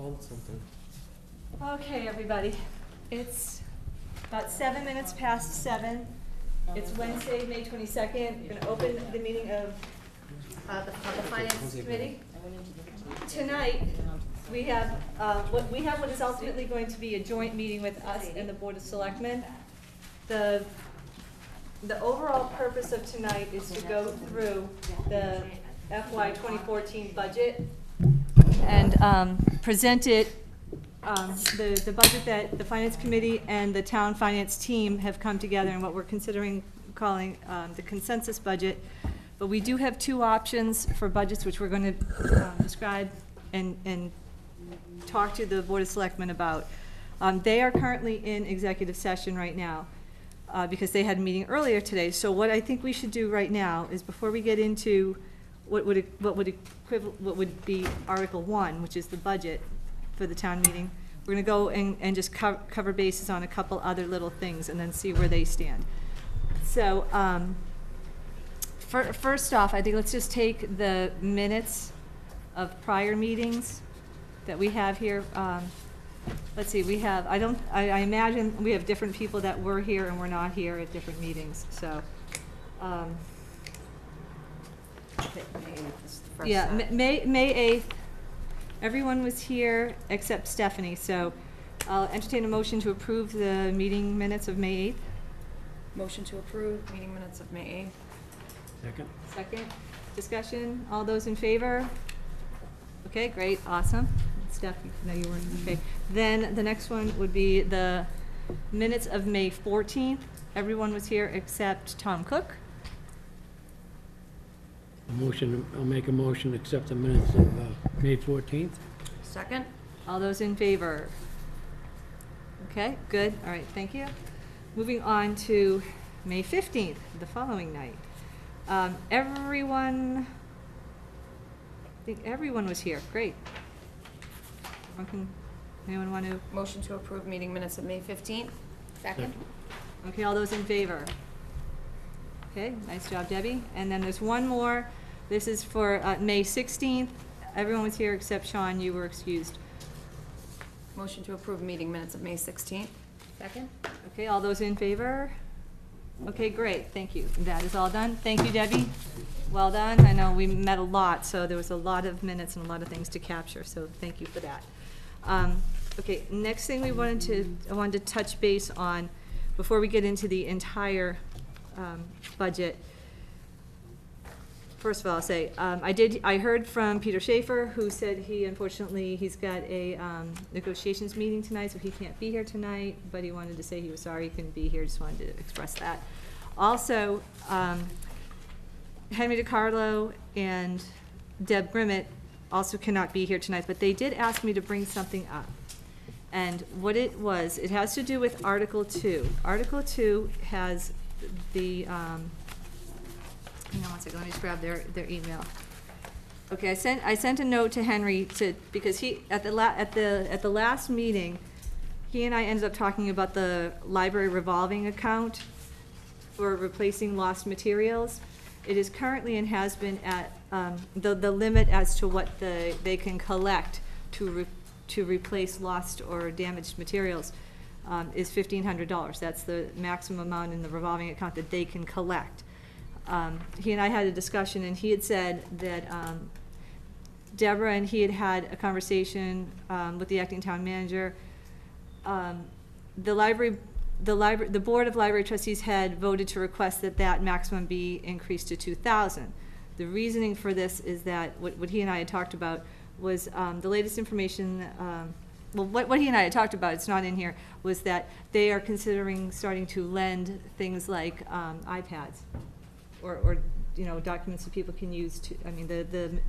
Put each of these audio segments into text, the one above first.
called something. Okay, everybody. It's about 7 minutes past 7. It's Wednesday, May 22nd. We're going to open the meeting of the Finance Committee. Tonight, we have what is ultimately going to be a joint meeting with us and the Board of Selectmen. The overall purpose of tonight is to go through the FY 2014 budget and present it, the budget that the Finance Committee and the Town Finance team have come together and what we're considering calling the consensus budget. But we do have two options for budgets, which we're going to describe and talk to the Board of Selectmen about. They are currently in executive session right now because they had a meeting earlier today. So what I think we should do right now is, before we get into what would be Article 1, which is the budget for the town meeting, we're going to go and just cover bases on a couple other little things and then see where they stand. So first off, I think let's just take the minutes of prior meetings that we have here. Let's see, we have, I imagine we have different people that were here and were not here at different meetings, so. Yeah, May 8th, everyone was here except Stephanie, so I'll entertain a motion to approve the meeting minutes of May 8th. Motion to approve meeting minutes of May 8th. Second? Second. Discussion, all those in favor? Okay, great, awesome. Steph, no, you weren't, okay. Then the next one would be the minutes of May 14th. Everyone was here except Tom Cook. I'll make a motion to accept the minutes of May 14th. Second. All those in favor? Okay, good, all right, thank you. Moving on to May 15th, the following night. I think everyone was here, great. Anyone want to? Motion to approve meeting minutes of May 15th. Second. Okay, all those in favor? Okay, nice job, Debbie. And then there's one more. This is for May 16th. Everyone was here except Sean, you were excused. Motion to approve meeting minutes of May 16th. Second. Okay, all those in favor? Okay, great, thank you. That is all done. Thank you, Debbie. Well done. I know we met a lot, so there was a lot of minutes and a lot of things to capture, so thank you for that. Okay, next thing I wanted to touch base on before we get into the entire budget. First of all, I'll say, I heard from Peter Schaefer, who said he's got a negotiations meeting tonight, so he can't be here tonight, but he wanted to say he was sorry he couldn't be here, just wanted to express that. Also, Henry DiCarlo and Deb Grimmett also cannot be here tonight, but they did ask me to bring something up. And what it has to do with Article 2. Article 2 has the, hang on one second, let me just grab their email. Okay, I sent a note to Henry because he, at the last meeting, he and I ended up talking about the library revolving account for replacing lost materials. It is currently and has been at the limit as to what they can collect to replace lost or damaged materials is $1,500. That's the maximum amount in the revolving account that they can collect. He and I had a discussion, and he had said that Deborah and he had a conversation with the acting town manager. The Board of Library Trustees had voted to request that maximum be increased to $2,000. The reasoning for this is that what he and I had talked about was the latest information. What he and I had talked about, it's not in here, was that they are considering starting to lend things like iPads or documents that people can use to. I mean the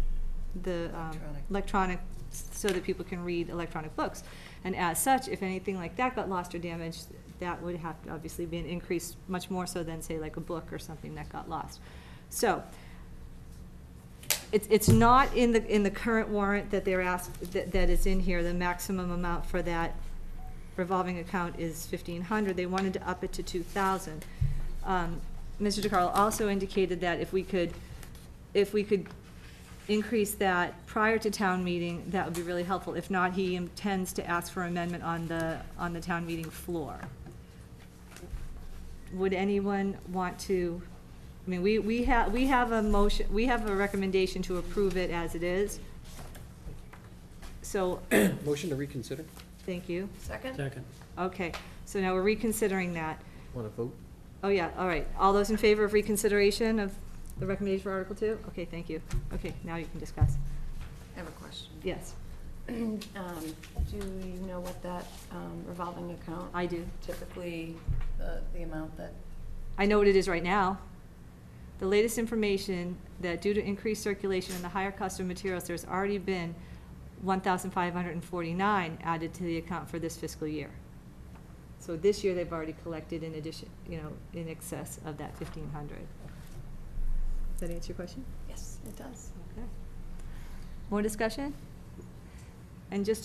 electronic, so that people can read electronic books. And as such, if anything like that got lost or damaged, that would have to obviously be an increase, much more so than, say, like a book or something that got lost. So it's not in the current warrant that they're asked, that is in here. The maximum amount for that revolving account is $1,500. They wanted to up it to $2,000. Mr. DiCarlo also indicated that if we could increase that prior to town meeting, that would be really helpful. If not, he intends to ask for amendment on the town meeting floor. Would anyone want to, I mean, we have a motion, we have a recommendation to approve it as it is. So, Motion to reconsider? thank you. Second? Second. Okay, so now we're reconsidering that. Want to vote? Oh, yeah, all right. All those in favor of reconsideration of the recommendation for Article 2? Okay, thank you. Okay, now you can discuss. I have a question. Yes, Do you know what that revolving account? I do. Typically, the amount that, I know what it is right now. The latest information that due to increased circulation and the higher cost of materials, there's already been 1,549 added to the account for this fiscal year. So this year, they've already collected in addition, in excess of that 1,500. Does that answer your question? yes, it does. Okay. More discussion? And just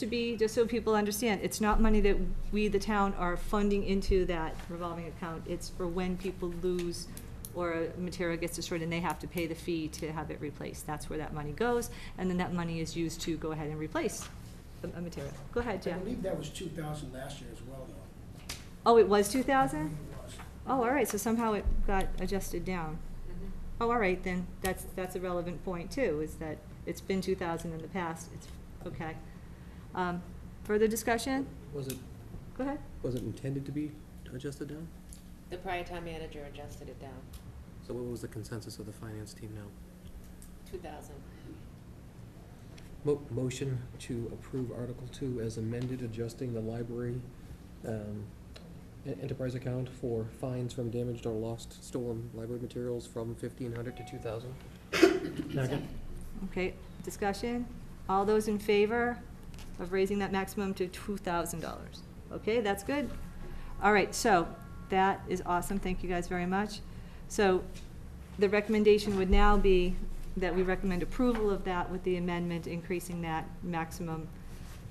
so people understand, it's not money that we, the town, are funding into that revolving account. It's for when people lose or a material gets destroyed and they have to pay the fee to have it replaced. That's where that money goes, and then that money is used to go ahead and replace a material. Go ahead, I Jeff. believe that was 2,000 last year as well, though. Oh, it was 2,000? It was. Oh, all right, so somehow it got adjusted down. Oh, all right, then, that's a relevant point too, is that it's been 2,000 in the past, it's, okay. Further discussion? Was it Go ahead. intended to be adjusted down? The prior town manager adjusted it down, So what was the consensus of the finance team now? 2,000. Motion to approve Article 2 as amended, adjusting the library enterprise account for fines from damaged or lost stolen library materials from 1,500 to 2,000. Second. Okay, discussion? All those in favor of raising that maximum to $2,000? Okay, that's good. All right, so that is awesome. Thank you guys very much. So the recommendation would now be that we recommend approval of that with the amendment increasing that maximum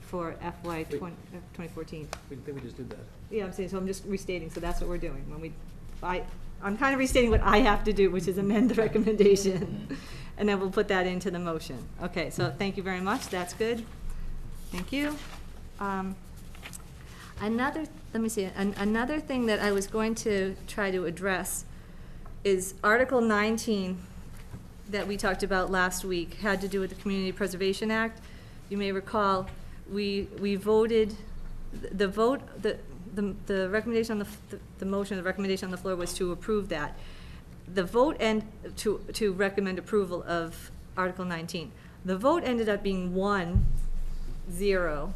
for FY 2014. I think we just did that. Yeah, I'm saying, so I'm just restating, so that's what we're doing. I'm kind of restating what I have to do, which is amend the recommendation. And then we'll put that into the motion. Okay, so thank you very much, that's good. Thank you. Another thing that I was going to try to address is Article 19 that we talked about last week, had to do with the Community Preservation Act. You may recall, we voted, the recommendation on the motion, the recommendation on the floor was to approve that. The vote to recommend approval of Article 19. The vote ended up being 1-0,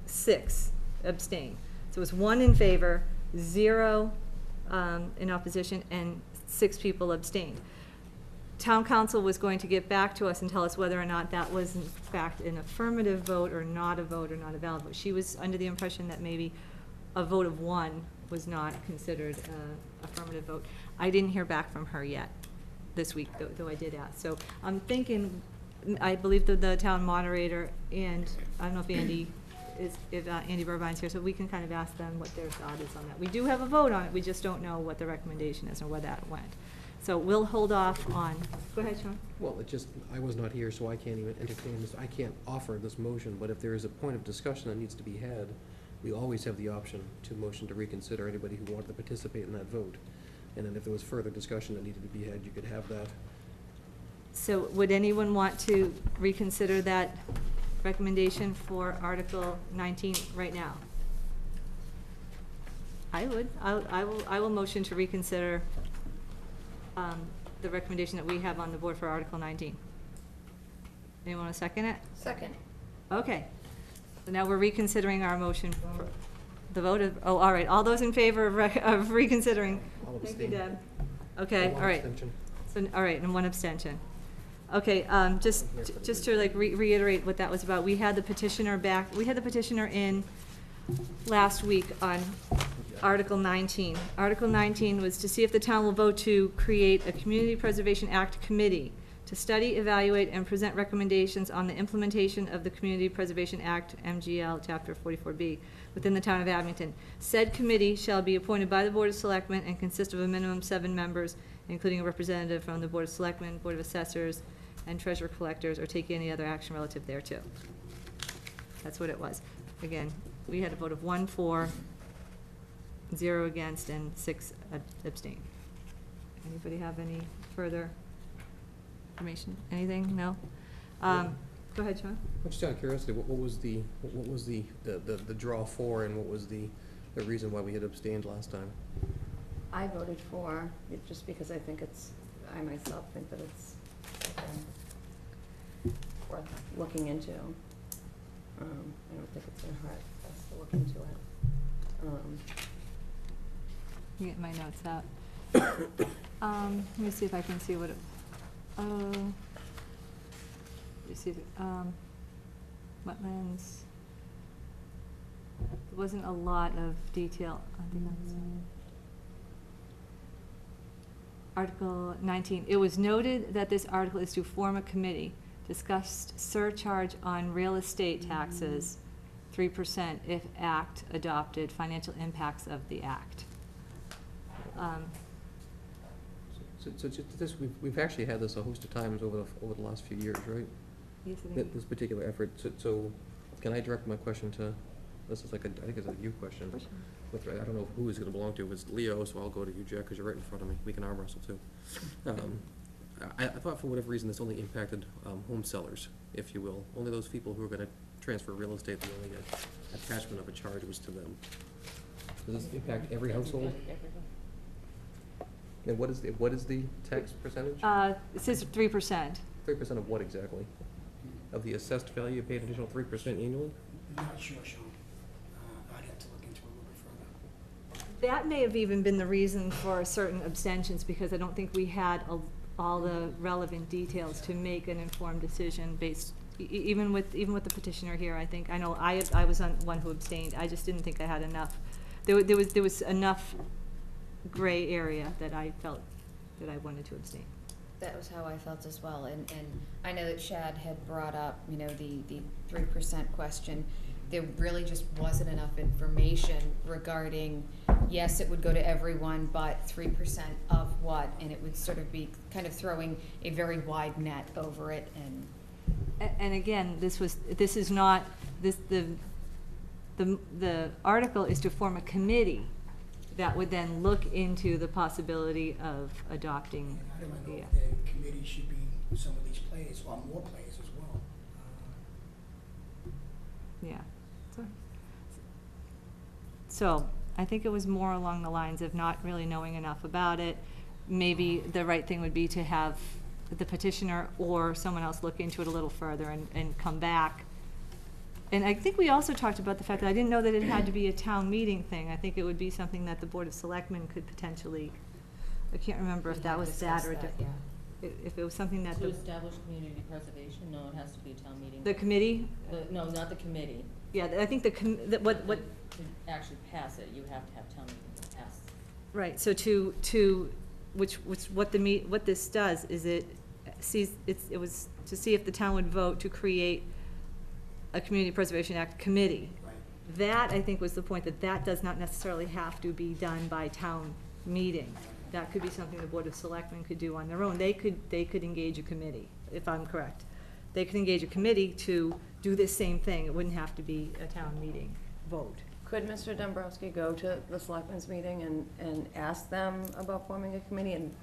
6 abstain. So it was 1 in favor, 0 in opposition, and 6 people abstained. Town council was going to get back to us and tell us whether or not that was in fact an affirmative vote or not a vote or not a valid vote. She was under the impression that maybe a vote of 1 was not considered an affirmative vote. I didn't hear back from her yet this week, though I did ask. So I'm thinking, I believe that the town moderator and, I don't know if Andy Burbine's here, so we can kind of ask them what their thought is on that. We do have a vote on it, we just don't know what the recommendation is or where that went. So we'll hold off on, go ahead, Sean. Well, I was not here, so I can't even entertain this. I can't offer this motion, but if there is a point of discussion that needs to be had, we always have the option to motion to reconsider anybody who wanted to participate in that vote. And then if there was further discussion that needed to be had, you could have that. So would anyone want to reconsider that recommendation for Article 19 right now? I would. I will motion to reconsider the recommendation that we have on the board for Article 19. Anyone want to second it? Second. Okay. So now we're reconsidering our motion for the vote of, oh, all right. All those in favor of reconsidering? I'll Thank you, abstain. Deb. Okay, all One right. abstention. So, all right, and 1 abstention. Okay, just to like reiterate what that was about, we had the petitioner in last week on Article 19. Article 19 was to see if the town will vote to create a Community Preservation Act committee to study, evaluate, and present recommendations on the implementation of the Community Preservation Act, MGL, Chapter 44B, within the town of Abington. Said committee shall be appointed by the Board of Selectmen and consist of a minimum 7 members, including a representative from the Board of Selectmen, Board of Assessors, and treasurer collectors, or take any other action relative thereto. That's what it was. Again, we had a vote of 1 for, 0 against, and 6 abstain. Anybody have any further information? Anything? No? Go ahead, Sean. Just out of curiosity, what was the draw for, and what was the reason why we had abstained last time? I voted for it just because I think I myself think that it's worth looking into. I don't think it's gonna hurt us to look into it. You get my notes out. Let me see if I can see what it, you see, wetlands. There wasn't a lot of detail. I think that's Article 19. It was noted that this article is to form a committee, discussed surcharge on real estate taxes, 3% if act adopted, financial impacts of the act. So just this, we've actually had this a host of times over the last few years, right? Yes, I think. This particular effort, so can I direct my question to, this is like I think it's a you question. With, I don't know who it's gonna belong to, if it's Leo, so I'll go to you, Jack, because you're right in front of me, we can arm wrestle too. I thought for whatever reason this only impacted home sellers, if you will, only those people who are gonna transfer real estate, the only attachment of a charge was to them. Does this impact every household? And what is the tax percentage? It says 3%. 3% of what exactly? Of the assessed value, you paid additional 3% annually? I'm not sure, Sean. I'd have to look into it a little bit further. That may have even been the reason for certain abstentions, because I don't think we had all the relevant details to make an informed decision based, even with the petitioner here, I think. I know I was one who abstained. I just didn't think I had enough. There was enough gray area that I felt that I wanted to abstain. That was how I felt as well, and I know that Shad had brought up, you know, the 3% question. There really just wasn't enough information regarding, yes, it would go to everyone, but 3% of what, and it would sort of be kind of throwing a very wide net over it, and. And again, the article is to form a committee that would then look into the possibility of adopting. And I don't know if the committee should be some of these players, or more players as well. Yeah. So, I think it was more along the lines of not really knowing enough about it. Maybe the right thing would be to have the petitioner or someone else look into it a little further and come back. And I think we also talked about the fact that I didn't know that it had to be a town meeting thing. I think it would be something that the Board of Selectmen could potentially, I can't remember if that was that or if it was something that To the establish community preservation, no, it has to be a town meeting. committee, No, not the committee. yeah, I think what, To actually pass it, you have to have town meeting to pass. right, so what this does is it was to see if the town would vote to create a Community Preservation Act committee. Right. That, I think, was the point, that does not necessarily have to be done by town meeting. That could be something the Board of Selectmen could do on their own. They could engage a committee, if I'm correct. They could engage a committee to do this same thing. It wouldn't have to be a town meeting vote. Could Mr. Dombrowski go to the selectmen's meeting and ask them about forming a committee, and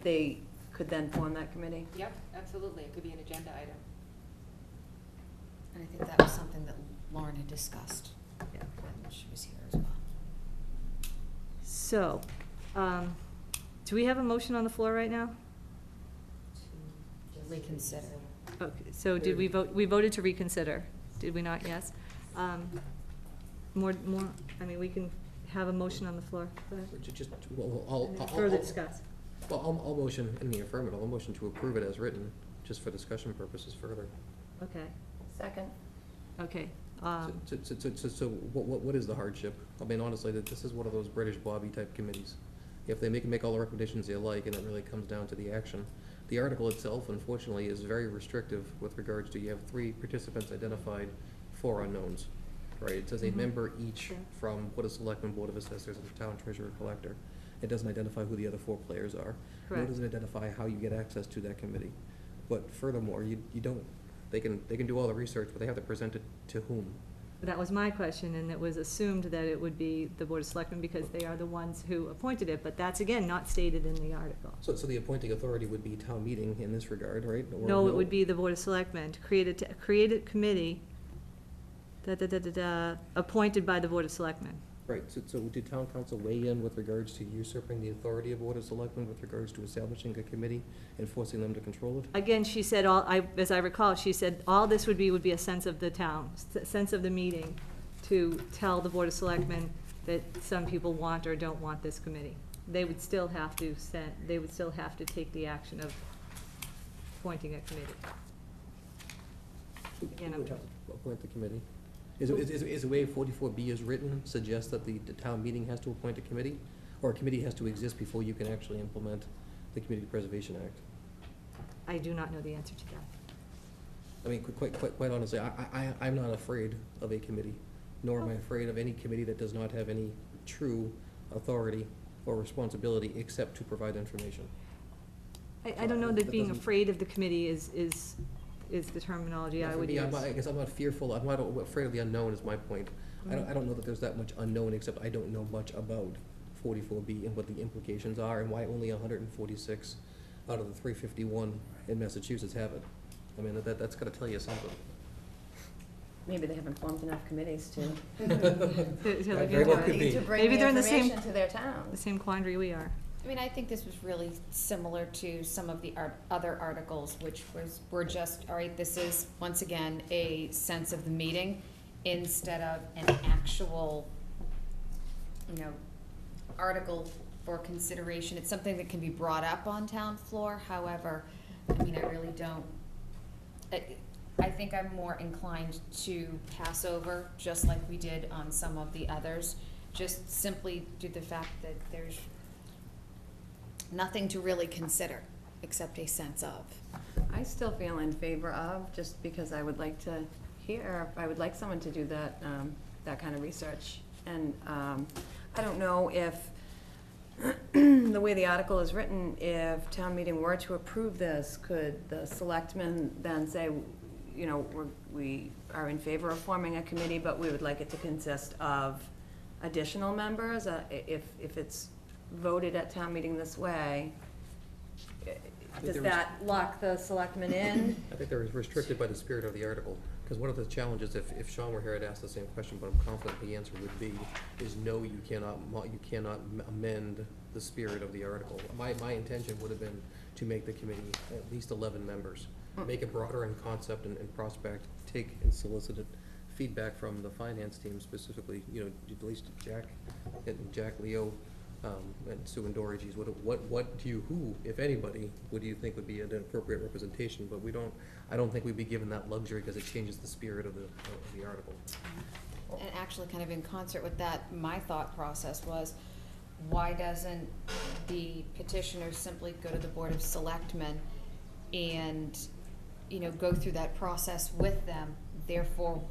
they could then form that committee? Yep, absolutely, it could be an agenda item. And I think that was something that Lauren had discussed Yeah. when she was here as well. So, do we have a motion on the floor right now? Reconsider. Okay, so did we vote, we voted to reconsider, did we not? Yes. More, I mean, we can have a motion on the floor. Go ahead. Further discuss. I'll motion in the affirmative. I'll motion to approve it as written, just for discussion purposes further. Okay, Second. okay. So what is the hardship? I mean, honestly, this is one of those British Bobby type committees. If they make all the recommendations they like, and it really comes down to the action. The article itself, unfortunately, is very restrictive with regards to, you have 3 participants identified, 4 unknowns, right? It says a member each Sure. from Board of Selectmen, Board of Assessors, and Town Treasurer Collector. It doesn't identify who the other 4 players are. Nor Correct. does it identify how you get access to that committee. But furthermore, you don't, they can do all the research, but they have to present it to whom? That was my question, and it was assumed that it would be the Board of Selectmen because they are the ones who appointed it, but that's again not stated in the article. So the appointing authority would be town meeting in this regard, right? Or No, it would be the Board of Selectmen to create a committee, appointed by the Board of Selectmen. Right, so did town council weigh in with regards to usurping the authority of Board of Selectmen with regards to establishing a committee and forcing them to control it? Again, she said, as I recall, she said, all this would be a sense of the town, sense of the meeting, to tell the Board of Selectmen that some people want or don't want this committee. They would still have to take the action of appointing a committee. Again, I'm trying. Appoint the committee. Is the way 44B is written suggest that the town meeting has to appoint a committee? Or a committee has to exist before you can actually implement the Community Preservation Act? I do not know the answer to that. I mean, quite honestly, I'm not afraid of a committee, nor am I afraid of any committee that does not have any true authority or responsibility except to provide information. I don't know that That being doesn't- afraid of the committee is the terminology I For would me, use. I guess I'm not fearful, I'm not afraid of the unknown is my point. I don't know that there's that much unknown, except I don't know much about 44B and what the implications are and why only 146 out of the 351 in Massachusetts have it. I mean, that's gotta tell you something. Maybe they haven't formed enough committees to, To look very well into could it. be. to bring Maybe the they're in the same- information to their The town. same quandary we are. I mean, I think this was really similar to some of the other articles, which were just, all right, this is, once again, a sense of the meeting instead of an actual, article for consideration. It's something that can be brought up on town floor, however, I mean, I really don't, I think I'm more inclined to pass over, just like we did on some of the others, just simply due to the fact that there's nothing to really consider, except a sense of. I still feel in favor of, just because I would like to hear, I would like someone to do that, that kind of research. And I don't know if, the way the article is written, if town meeting were to approve this, could the selectmen then say, we are in favor of forming a committee, but we would like it to consist of additional members? If it's voted at town meeting this way, does there that lock the selectmen in? I think they're restricted by the spirit of the article, because one of the challenges, if Sean were here, I'd ask the same question, but I'm confident the answer would be, is no, you cannot amend the spirit of the article. My intention would have been to make the committee at least 11 members, make it broader in concept and prospect, take and solicit feedback from the finance team specifically, at least Jack, Leo, and Sue and Dory, geez, who, if anybody, would you think would be an appropriate representation? But I don't think we'd be given that luxury because it changes the spirit of the article. And actually, kind of in concert with that, my thought process was, why doesn't the petitioner simply go to the Board of Selectmen and, go through that process with them? Therefore,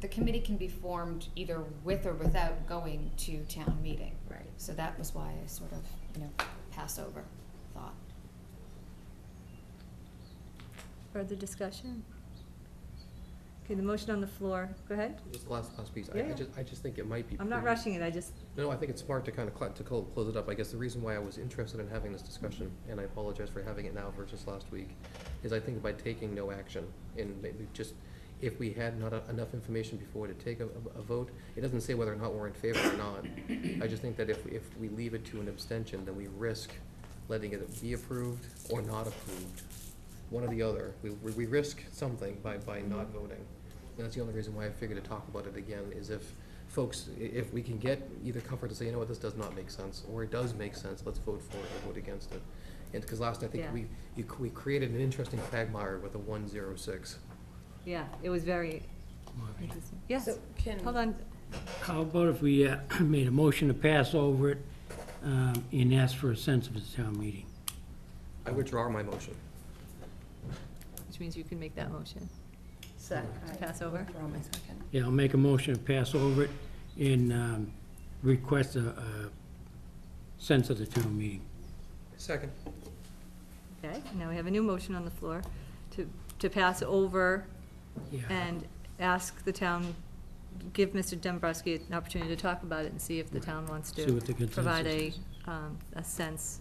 the committee can be formed either with or without going to town meeting. Right. So that was why I sort of, pass over thought. Further discussion? Okay, the motion on the floor, go ahead. Just the last piece, Yeah, yeah. I just think it might be. I'm not prudent. rushing it, I just, No, I think it's smart to kind of close it up. I guess the reason why I was interested in having this discussion, and I apologize for having it now versus last week, is I think by taking no action, and maybe just, if we had not enough information before to take a vote, it doesn't say whether or not we're in favor or not. I just think that if we leave it to an abstention, then we risk letting it be approved or not approved. One or the other. We risk something by not voting. And that's the only reason why I figured to talk about it again, is if we can get either comfort to say, this does not make sense, or it does make sense, let's vote for it or vote against it. And, because last, I think Yeah. we created an interesting quagmire with a 106. yeah, it was very interesting. Yes, So hold on. How about if we made a motion to pass over it and ask for a sense of the town meeting? I withdraw my motion. Which means you can make that motion. Pass over? Withdraw my second. Yeah, I'll make a motion to pass over it and request a sense of the town meeting. Second. Okay, now we have a new motion on the floor to pass over Yeah. and ask the town, give Mr. Dombrowski an opportunity to talk about it and see if the town wants See to what the provide consensus a sense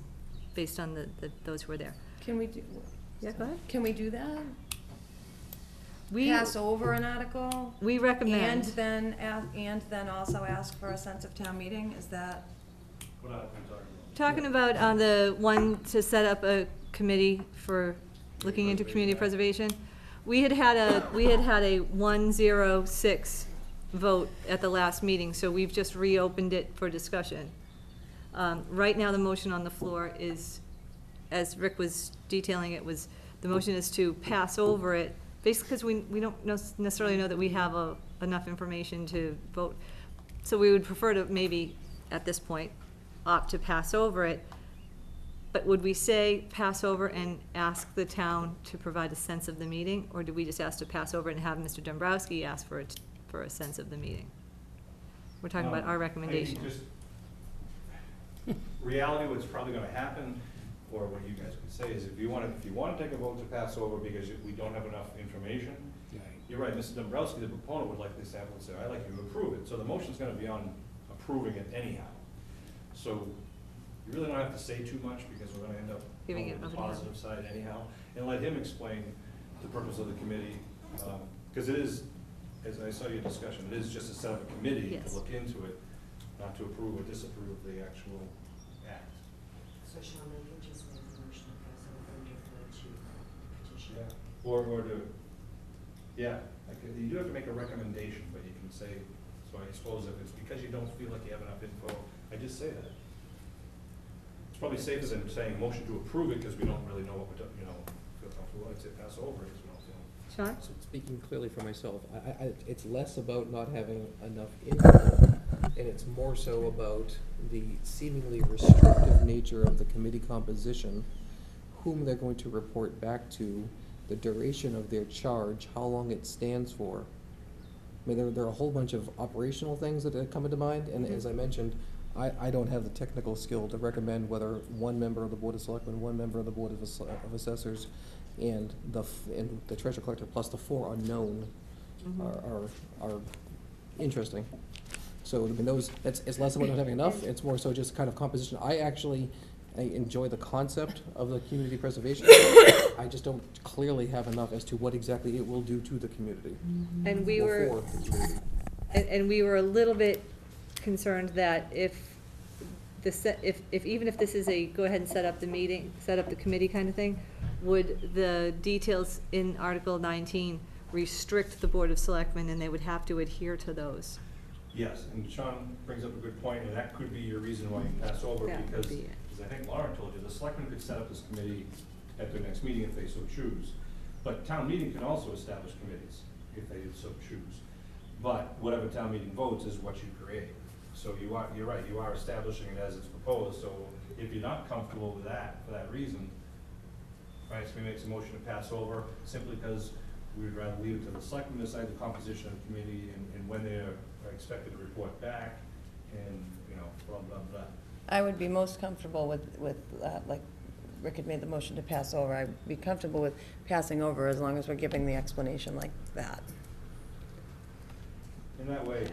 based on those who are there. Can we do, Yeah, go ahead. can we do that? We, Pass over an article? we And recommend, then also ask for a sense of town meeting, is that? talking about the one to set up a committee for looking into community preservation. We had had a 1-0-6 vote at the last meeting, so we've just reopened it for discussion. Right now, the motion on the floor is, as Rick was detailing it, the motion is to pass over it, basically because we don't necessarily know that we have enough information to vote. So we would prefer to maybe, at this point, opt to pass over it. But would we say pass over and ask the town to provide a sense of the meeting? Or do we just ask to pass over and have Mr. Dombrowski ask for a sense of the meeting? We're talking about our recommendation. Reality, what's probably gonna happen, or what you guys could say, is if you wanna take a vote to pass over because we don't have enough information, you're right, Mr. Dombrowski, the proponent, would likely say, I'd like you to approve it. So the motion's gonna be on approving it anyhow. So you really don't have to say too much, because we're gonna end up Giving going it to the over to him. positive side anyhow, and let him explain the purpose of the committee, because it is, as I saw your discussion, it is just to set up a committee Yes. to look into it, not to approve or disapprove the actual act. So Sean, they can just make a motion to pass over and defer to petition. Yeah, or to, yeah, you do have to make a recommendation, but you can say, so I suppose if it's because you don't feel like you have enough info, I just say that. It's probably safer than saying motion to approve it, because we don't really know what we're, feel comfortable, I'd say pass over it, because we don't feel. Sean? So speaking clearly for myself, it's less about not having enough info, and it's more so about the seemingly restrictive nature of the committee composition, whom they're going to report back to, the duration of their charge, how long it stands for. I mean, there are a whole bunch of operational things that come into mind, and as I mentioned, I don't have the technical skill to recommend whether one member of the Board of Selectmen, one member of the Board of Assessors, and the treasurer collector plus the 4 unknown are interesting. So I mean, it's less about not having enough. It's more so just kind of composition. I enjoy the concept of the community preservation. I just don't clearly have enough as to what exactly it will do to the community. And we were, Or for the community. and we were a little bit concerned that if even if this is a go ahead and set up the meeting, set up the committee kind of thing, would the details in Article 19 restrict the Board of Selectmen, and they would have to adhere to those? Yes, and Sean brings up a good point, and that could be your reason why you pass over, That would because, be it. as I think Lauren told you, the selectmen could set up this committee at their next meeting if they so choose. But town meeting can also establish committees if they so choose. But whatever town meeting votes is what you create. So you're right, you are establishing it as it's proposed, so if you're not comfortable with that, for that reason, Finance Committee makes a motion to pass over, simply because we would rather leave it to the selectmen to decide the composition of the committee and when they're expected to report back, and, blah, blah, blah. I would be most comfortable with like Rick had made the motion to pass over, I'd be comfortable with passing over as long as we're giving the explanation like that. In that way,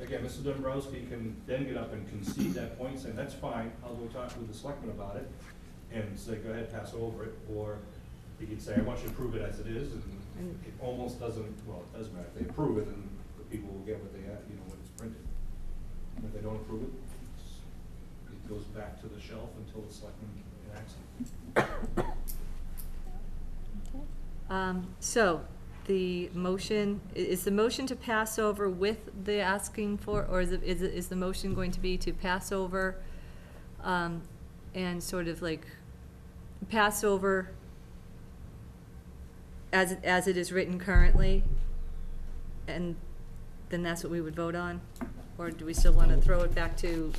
again, Mr. Dombrowski can then get up and concede that point, saying, that's fine, I'll go talk with the selectmen about it, and say, go ahead, pass over it, or he could say, I want you to approve it as it is, and it almost doesn't, well, it does matter, if they approve it, then the people will get what they, when it's printed. And if they don't approve it, it goes back to the shelf until the selectmen enacts it. So, the motion, is the motion to pass over with the asking for, or is the motion going to be to pass over, and sort of like, pass over as it is written currently, and then that's what we would vote on? Or do we still want to throw it back to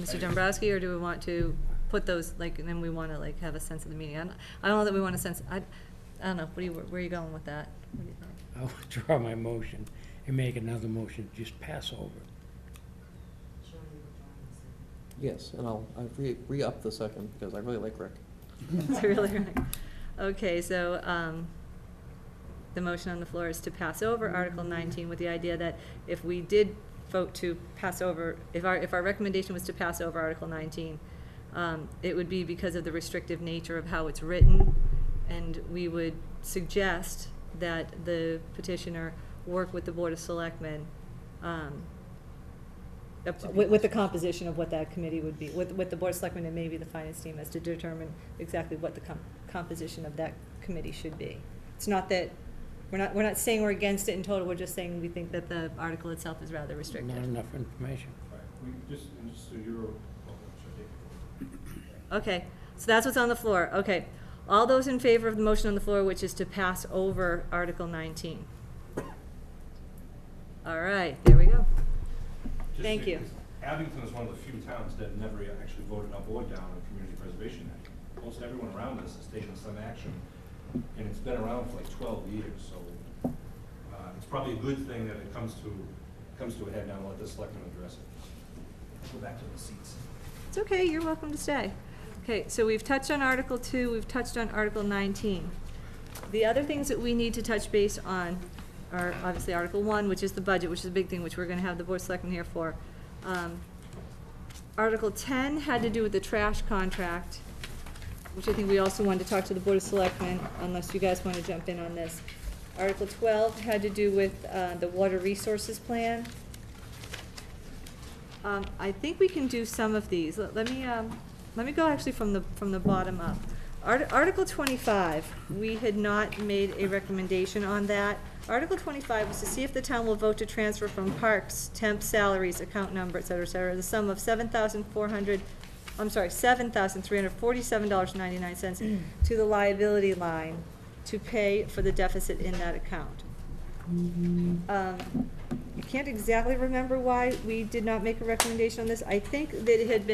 Mr. Dombrowski, or do we want to put those, like, and then we want to, like, have a sense of the meeting? I don't know that we want a sense, I don't know, where are you going with that? What do you think? I'll withdraw my motion and make another motion, just pass over. Sean, you were drawing this in. Yes, and I'll re-up the second, because I really like Rick. It's really right. Okay, so, the motion on the floor is to pass over Article 19 with the idea that if we did vote to pass over, if our recommendation was to pass over Article 19, it would be because of the restrictive nature of how it's written, and we would suggest that the petitioner work with the Board of Selectmen, with the composition of what that committee would be, with the Board of Selectmen and maybe the finance team, as to determine exactly what the composition of that committee should be. It's not that, we're not saying we're against it in total, we're just saying we think that the article itself is rather restrictive. Not enough information. Right, we just so you're, oh, should I take it? Okay, so that's what's on the floor. Okay. All those in favor of the motion on the floor, which is to pass over Article 19? All right, there we go. Just Thank you. because Abington is one of the few towns that never actually voted up or down on Community Preservation Act. Most everyone around us has taken some action, and it's been around for like 12 years, so it's probably a good thing that it comes to a head now and let the selectmen address it. Go back to the seats. It's okay, you're welcome to stay. Okay, so we've touched on Article 2, we've touched on Article 19. The other things that we need to touch base on are obviously Article 1, which is the budget, which is a big thing, which we're gonna have the Board of Selectmen here for. Article 10 had to do with the trash contract, which I think we also wanted to talk to the Board of Selectmen, unless you guys wanna jump in on this. Article 12 had to do with, the water resources plan. I think we can do some of these. Let me go actually from the bottom up. Article 25, we had not made a recommendation on that. Article 25 was to see if the town will vote to transfer from parks, temp salaries, account number, et cetera, the sum of $7,347.99 to the liability line to pay for the deficit in that account. I can't exactly remember why we did not make a recommendation on this. I think that it had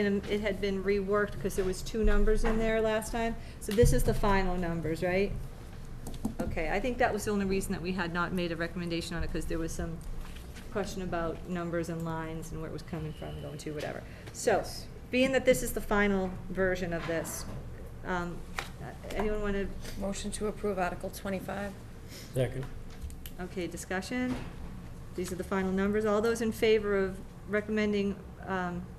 been reworked because there was 2 numbers in there last time. So this is the final numbers, right? Okay, I think that was the only reason that we had not made a recommendation on it, because there was some question about numbers and lines and where it was coming from, going to, whatever. So, being that this is the final version of this, anyone want to, Motion to approve Article 25. Second. okay, discussion? These are the final numbers. All those in favor of recommending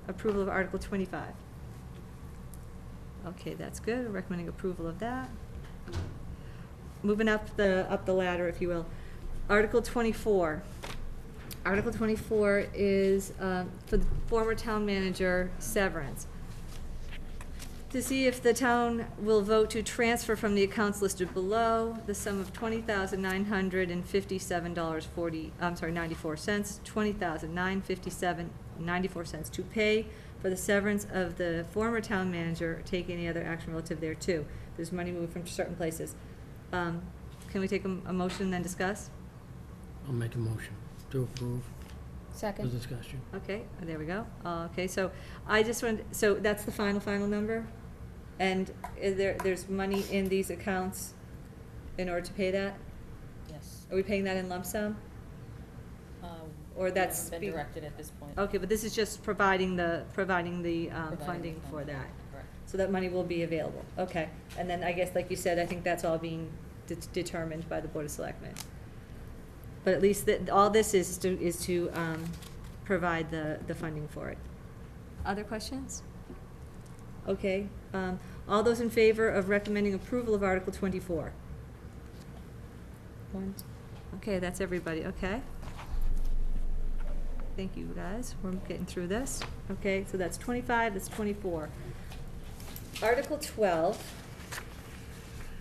approval of Article 25? Okay, that's good. Recommending approval of that. Moving up the ladder, if you will. Article 24. Article 24 is for the former town manager severance. To see if the town will vote to transfer from the accounts listed below the sum of $20,957.94, $20,957.94 to pay for the severance of the former town manager, take any other action relative thereto. There's money moved from certain places. Can we take a motion and then discuss? I'll make a motion to approve the Second. discussion. Okay, there we go. Okay, so I just want, so that's the final number? And is there's money in these accounts in order to pay that? Yes. Are we paying that in lump sum? Or that's Been directed at this point. Okay, but this is just providing the funding Providing for that. Correct. So that money will be available, okay. And then I guess, like you said, I think that's all being determined by the Board of Selectmen. But at least all this is to provide the funding for it. Other questions? Okay, all those in favor of recommending approval of Article 24? 1, okay, that's everybody, okay. Thank you, guys, we're getting through this. Okay, so that's 25, that's 24. Article 12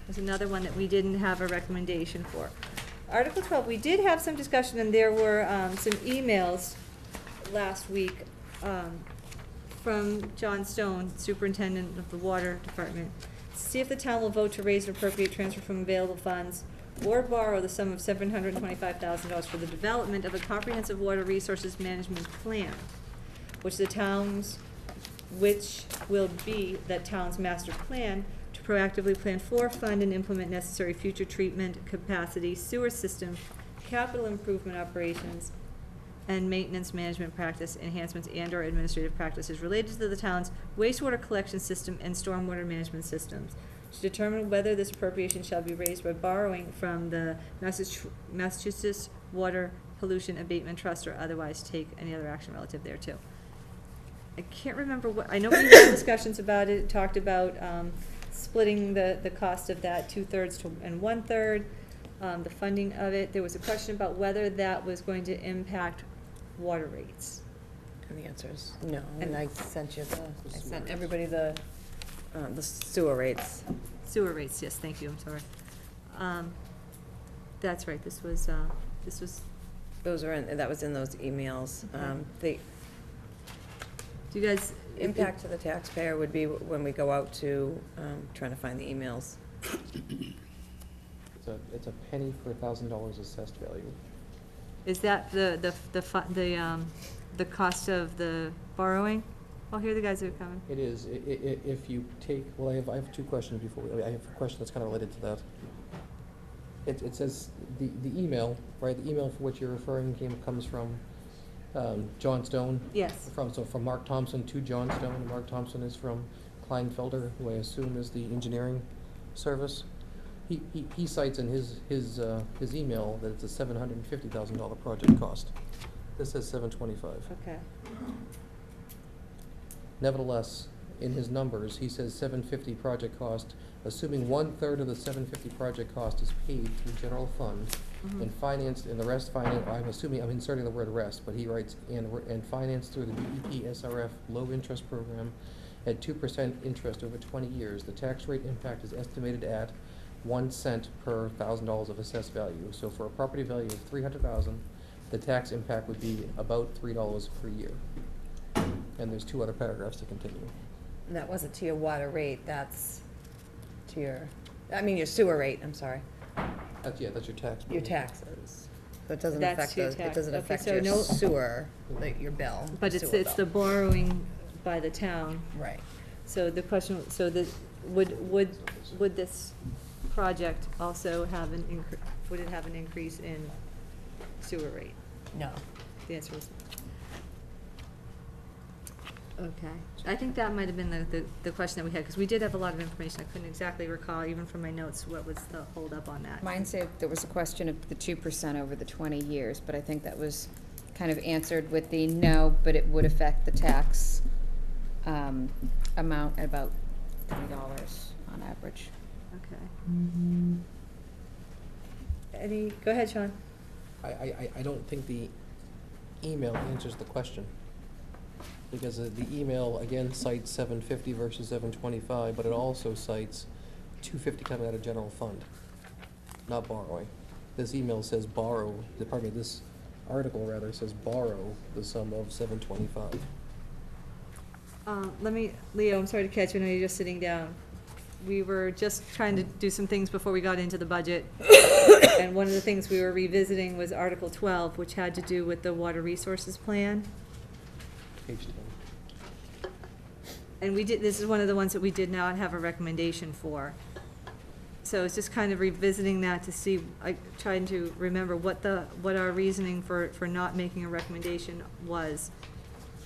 is another one that we didn't have a recommendation for. Article 12, we did have some discussion, and there were some emails last week from John Stone, Superintendent of the Water Department, to see if the town will vote to raise and appropriate transfer from available funds or borrow the sum of $725,000 for the development of a comprehensive water resources management plan, which will be that town's master plan to proactively plan for, fund, and implement necessary future treatment capacity, sewer system, capital improvement operations, and maintenance management practice enhancements and/or administrative practices related to the town's wastewater collection system and stormwater management systems. to determine whether this appropriation shall be raised by borrowing from the Massachusetts Water Pollution Abatement Trust or otherwise take any other action relative thereto. I can't remember what, I know we had discussions about it, talked about, splitting the cost of that 2/3 and 1/3, the funding of it. There was a question about whether that was going to impact water rates. And the answer is no, And- and I sent I sent everybody the sewer rates. Sewer rates, yes, thank you, I'm sorry. That's right, this was, Those are that was in those emails. Okay. The do you guys? impact to the taxpayer would be when we go out to, trying to find the emails. It's a penny for $1,000 assessed value. Is that the cost of the borrowing? Oh, here the guys are coming. It is, if you take, well, I have two questions before, I have a question that's kind of related to that. It says, the email, right, the email for which you're referring comes from John Stone. Yes. From Mark Thompson to John Stone. Mark Thompson is from Kleinfelder, who I assume is the engineering service. He cites in his email that it's a $750,000 project cost. This says $725,000. Okay. Nevertheless, in his numbers, he says $750,000 project cost, assuming 1/3 of the $750,000 project cost is paid through general fund and financed, and the rest I'm inserting the word rest, but he writes, and financed through the DEP SRF low interest program at 2% interest over 20 years. The tax rate impact is estimated at 1 cent per $1,000 of assessed value. So for a property value of $300,000, the tax impact would be about $3 per year. And there's two other paragraphs to continue. And that wasn't to your water rate, that's to your sewer rate, I'm sorry, That's your tax bill. your taxes. So it doesn't That's affect your it tax. doesn't Okay, affect so your no- sewer, your bill. But the it's sewer the bill. borrowing by the town. Right. So the question, would this project also have would it have an increase in sewer rate? No. The answer is no. Okay. I think that might have been the question that we had, because we did have a lot of information. I couldn't exactly recall, even from my notes, what was the holdup on that. Mine said there was a question of the 2% over the 20 years, but I think that was kind of answered with the no, but it would affect the tax amount at about $3 on average. Okay. Go ahead, Sean. I don't think the email answers the question. Because the email, again, cites $750,000 versus $725,000, but it also cites $250,000 coming out of general fund, not borrowing. This email says this article rather says borrow the sum of $725,000. Leo, I'm sorry to catch you, I know you're just sitting down. We were just trying to do some things before we got into the budget. And one of the things we were revisiting was Article 12, which had to do with the water resources plan. Page 10. And this is one of the ones that we did not have a recommendation for. So it's just kind of revisiting that to see, trying to remember what our reasoning for not making a recommendation was.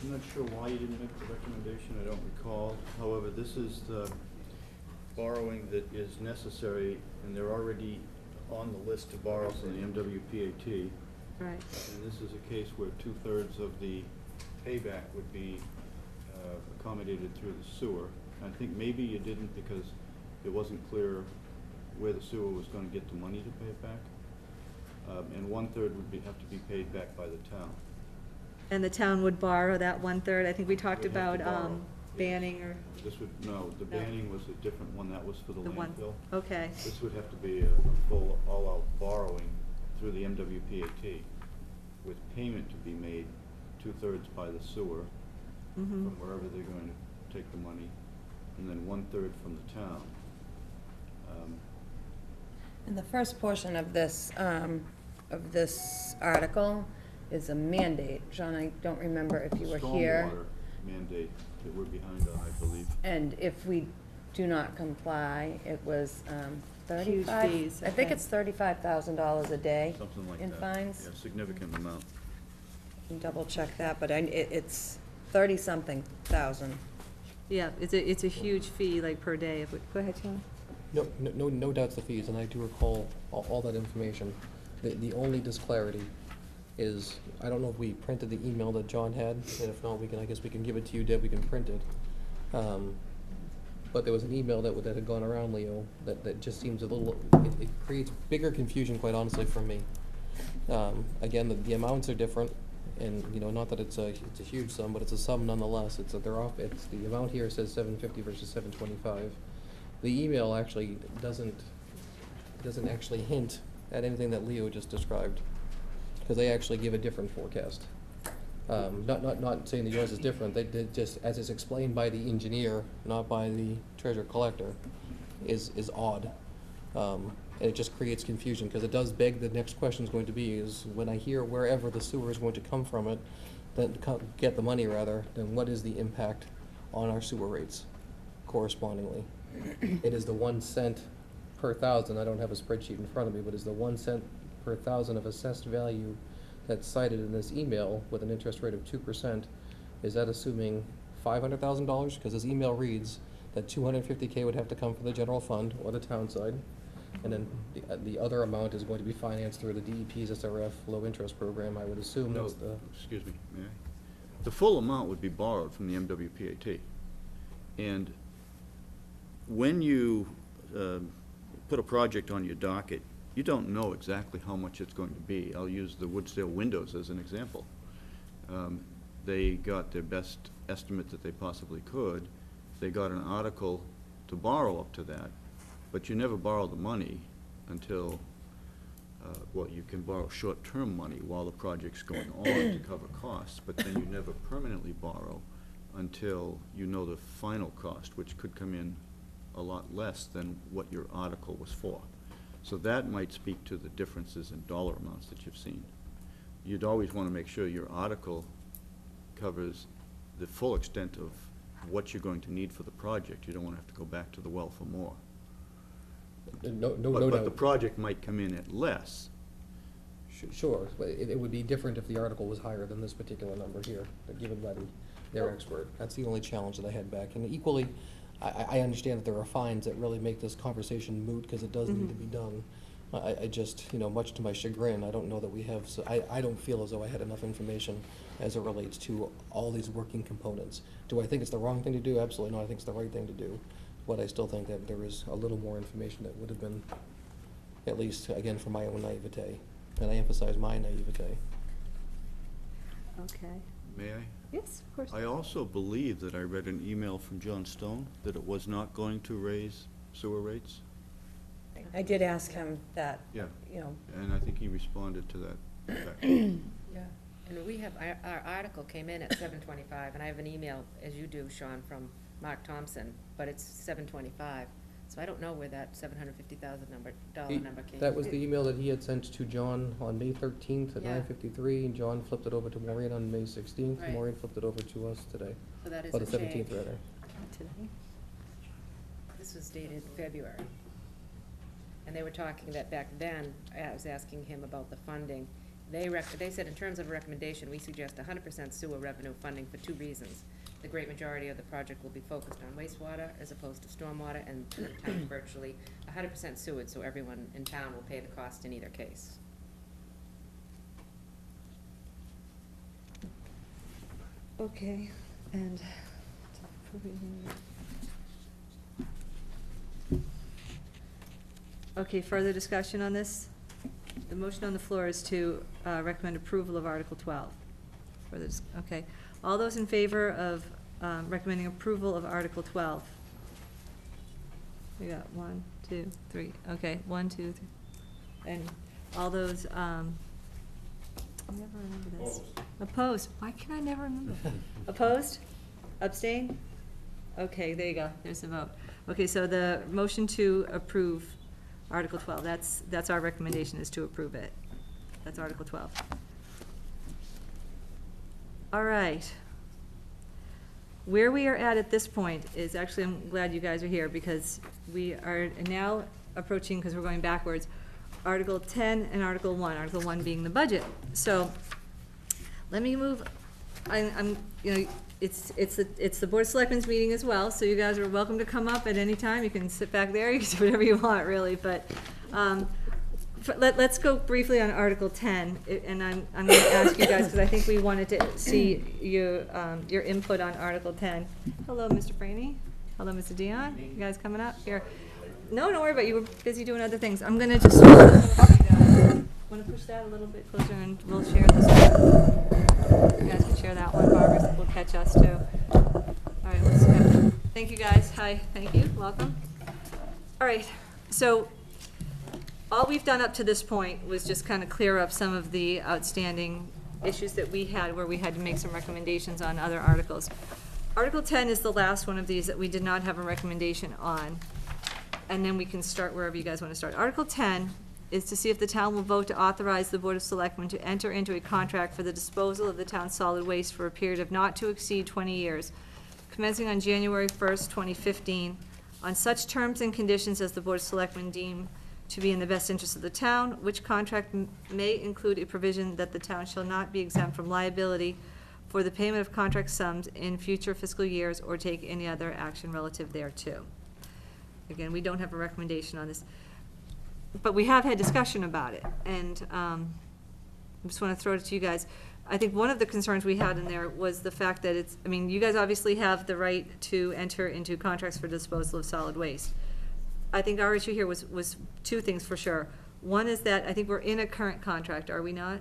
I'm not sure why you didn't make the recommendation, I don't recall. However, this is the borrowing that is necessary, and they're already on the list to borrow from the MWPAT. Right. And this is a case where 2/3 of the payback would be accommodated through the sewer. I think maybe you didn't because it wasn't clear where the sewer was going to get the money to pay it back. And 1/3 would have to be paid back by the town. And the town would borrow that 1/3. I think we talked Would have about to borrow, banning or This would, no, the banning was a different one, that was for the the one. landfill. Okay. This would have to be a full, all-out borrowing through the MWPAT, with payment to be made 2/3 by the sewer, from wherever they're going to take the money, and then 1/3 from the town. And the first portion of this article is a mandate. John, I don't remember if you were here. Stormwater mandate that we're behind on, I believe. And if we do not comply, it was Huge 35. fees, I think okay. it's $35,000 a day Something like in that. fines. Yeah, significant amount. You can double check that, but it's 30-something thousand. Yeah, it's a huge fee, like, per day. Go ahead, Sean. No doubts the fees, and I do recall all that information. The only disclarity is, I don't know if we printed the email that John had, and if not, I guess we can give it to you, Deb, we can print it. But there was an email that had gone around, Leo, that just seems a little, it creates bigger confusion, quite honestly, for me. Again, the amounts are different, and, not that it's a huge sum, but it's a sum nonetheless. It's the amount here says $750 versus $725. The email actually doesn't actually hint at anything that Leo just described, because they actually give a different forecast. Not saying that yours is different, they just, as is explained by the engineer, not by the treasurer collector, is odd. And it just creates confusion, because it does beg, the next question is going to be, is when I hear wherever the sewer is going to come from it, get the money rather, then what is the impact on our sewer rates correspondingly? It is the 1 cent per thousand, I don't have a spreadsheet in front of me, but is the 1 cent per thousand of assessed value that's cited in this email with an interest rate of 2%, is that assuming $500,000? Because this email reads that $250K would have to come from the general fund or the town side, and then the other amount is going to be financed through the DEP's SRF low interest program. I would assume No, that's the. excuse me, may I? The full amount would be borrowed from the MWPAT. And when you put a project on your docket, you don't know exactly how much it's going to be. I'll use the Woodsdale windows as an example. They got their best estimate that they possibly could. They got an article to borrow up to that, but you never borrow the money until, you can borrow short-term money while the project's going on to cover costs, but then you never permanently borrow until you know the final cost, which could come in a lot less than what your article was for. So that might speak to the differences in dollar amounts that you've seen. You'd always want to make sure your article covers the full extent of what you're going to need for the project. You don't want to have to go back to the well for more. No But doubt. the project might come in at less. Sure, but it would be different if the article was higher than this particular number here, given by their expert. That's the only challenge that I had back. And equally, I understand that there are fines that really make this conversation moot, because it does need to be done. I just, much to my chagrin, I don't know that we have, so I don't feel as though I had enough information as it relates to all these working components. Do I think it's the wrong thing to do? Absolutely not. I think it's the right thing to do. But I still think that there is a little more information that would have been, at least, again, for my own naivete. And I emphasize my naivete. Okay. May I? Yes, of course. I also believe that I read an email from John Stone that it was not going to raise sewer rates. I did ask him that, Yeah, you know, and I think he responded to that effect. Yeah, and we have, our article came in at $725, and I have an email, as you do, Sean, from Mark Thompson, but it's $725. So I don't know where that $750,000 number came from. That was the email that he had sent to John on May 13th at Yeah. 9:53, and John flipped it over to Maureen on May 16th. Right. Maureen flipped it over to us today, So that is or a the change. 17th, rather. Today. This was dated February. And they were talking that back then, I was asking him about the funding. They said, in terms of a recommendation, we suggest 100% sewer revenue funding for 2 reasons. The great majority of the project will be focused on wastewater as opposed to stormwater, and the town virtually 100% sewage, so everyone in town will pay the cost in either case. Okay, and. Okay, further discussion on this? The motion on the floor is to recommend approval of Article 12. Okay, all those in favor of recommending approval of Article 12? We got 1, 2, 3, okay, 1, 2, 3. And all those, I never remember this. Opposed, why can I never remember? Opposed? Abstain? Okay, there you go, there's the vote. Okay, so the motion to approve Article 12, that's our recommendation, is to approve it. That's Article 12. All right. Where we are at this point is, actually, I'm glad you guys are here, because we are now approaching, because we're going backwards, Article 10 and Article 1, Article 1 being the budget. So, let me move, it's the Board of Selectmen's meeting as well, so you guys are welcome to come up at any time. You can sit back there, you can do whatever you want, really, but, let's go briefly on Article 10, and I'm gonna ask you guys, because I think we wanted to see your input on Article 10. Hello, Mr. Franny. Hello, Mr. Dion. You guys coming up here? No, don't worry about it. You were busy doing other things. I'm gonna just, wanna push that a little bit closer, and we'll share this one. You guys can share that one, Barbara, will catch us too. All right, let's go. Thank you, guys. Hi, thank you, welcome. All right, so all we've done up to this point was just kind of clear up some of the outstanding issues that we had, where we had to make some recommendations on other articles. Article 10 is the last one of these that we did not have a recommendation on, and then we can start wherever you guys want to start. Article 10 is to see if the town will vote to authorize the Board of Selectmen to enter into a contract for the disposal of the town's solid waste for a period of not to exceed 20 years, commencing on January 1st, 2015, on such terms and conditions as the Board of Selectmen deem to be in the best interest of the town, which contract may include a provision that the town shall not be exempt from liability for the payment of contract sums in future fiscal years or take any other action relative thereto. Again, we don't have a recommendation on this, but we have had discussion about it, and I just want to throw it to you guys. I think one of the concerns we had in there was the fact that it's, I mean, you guys obviously have the right to enter into contracts for disposal of solid waste. I think our issue here was two things for sure. One is that I think we're in a current contract, are we not?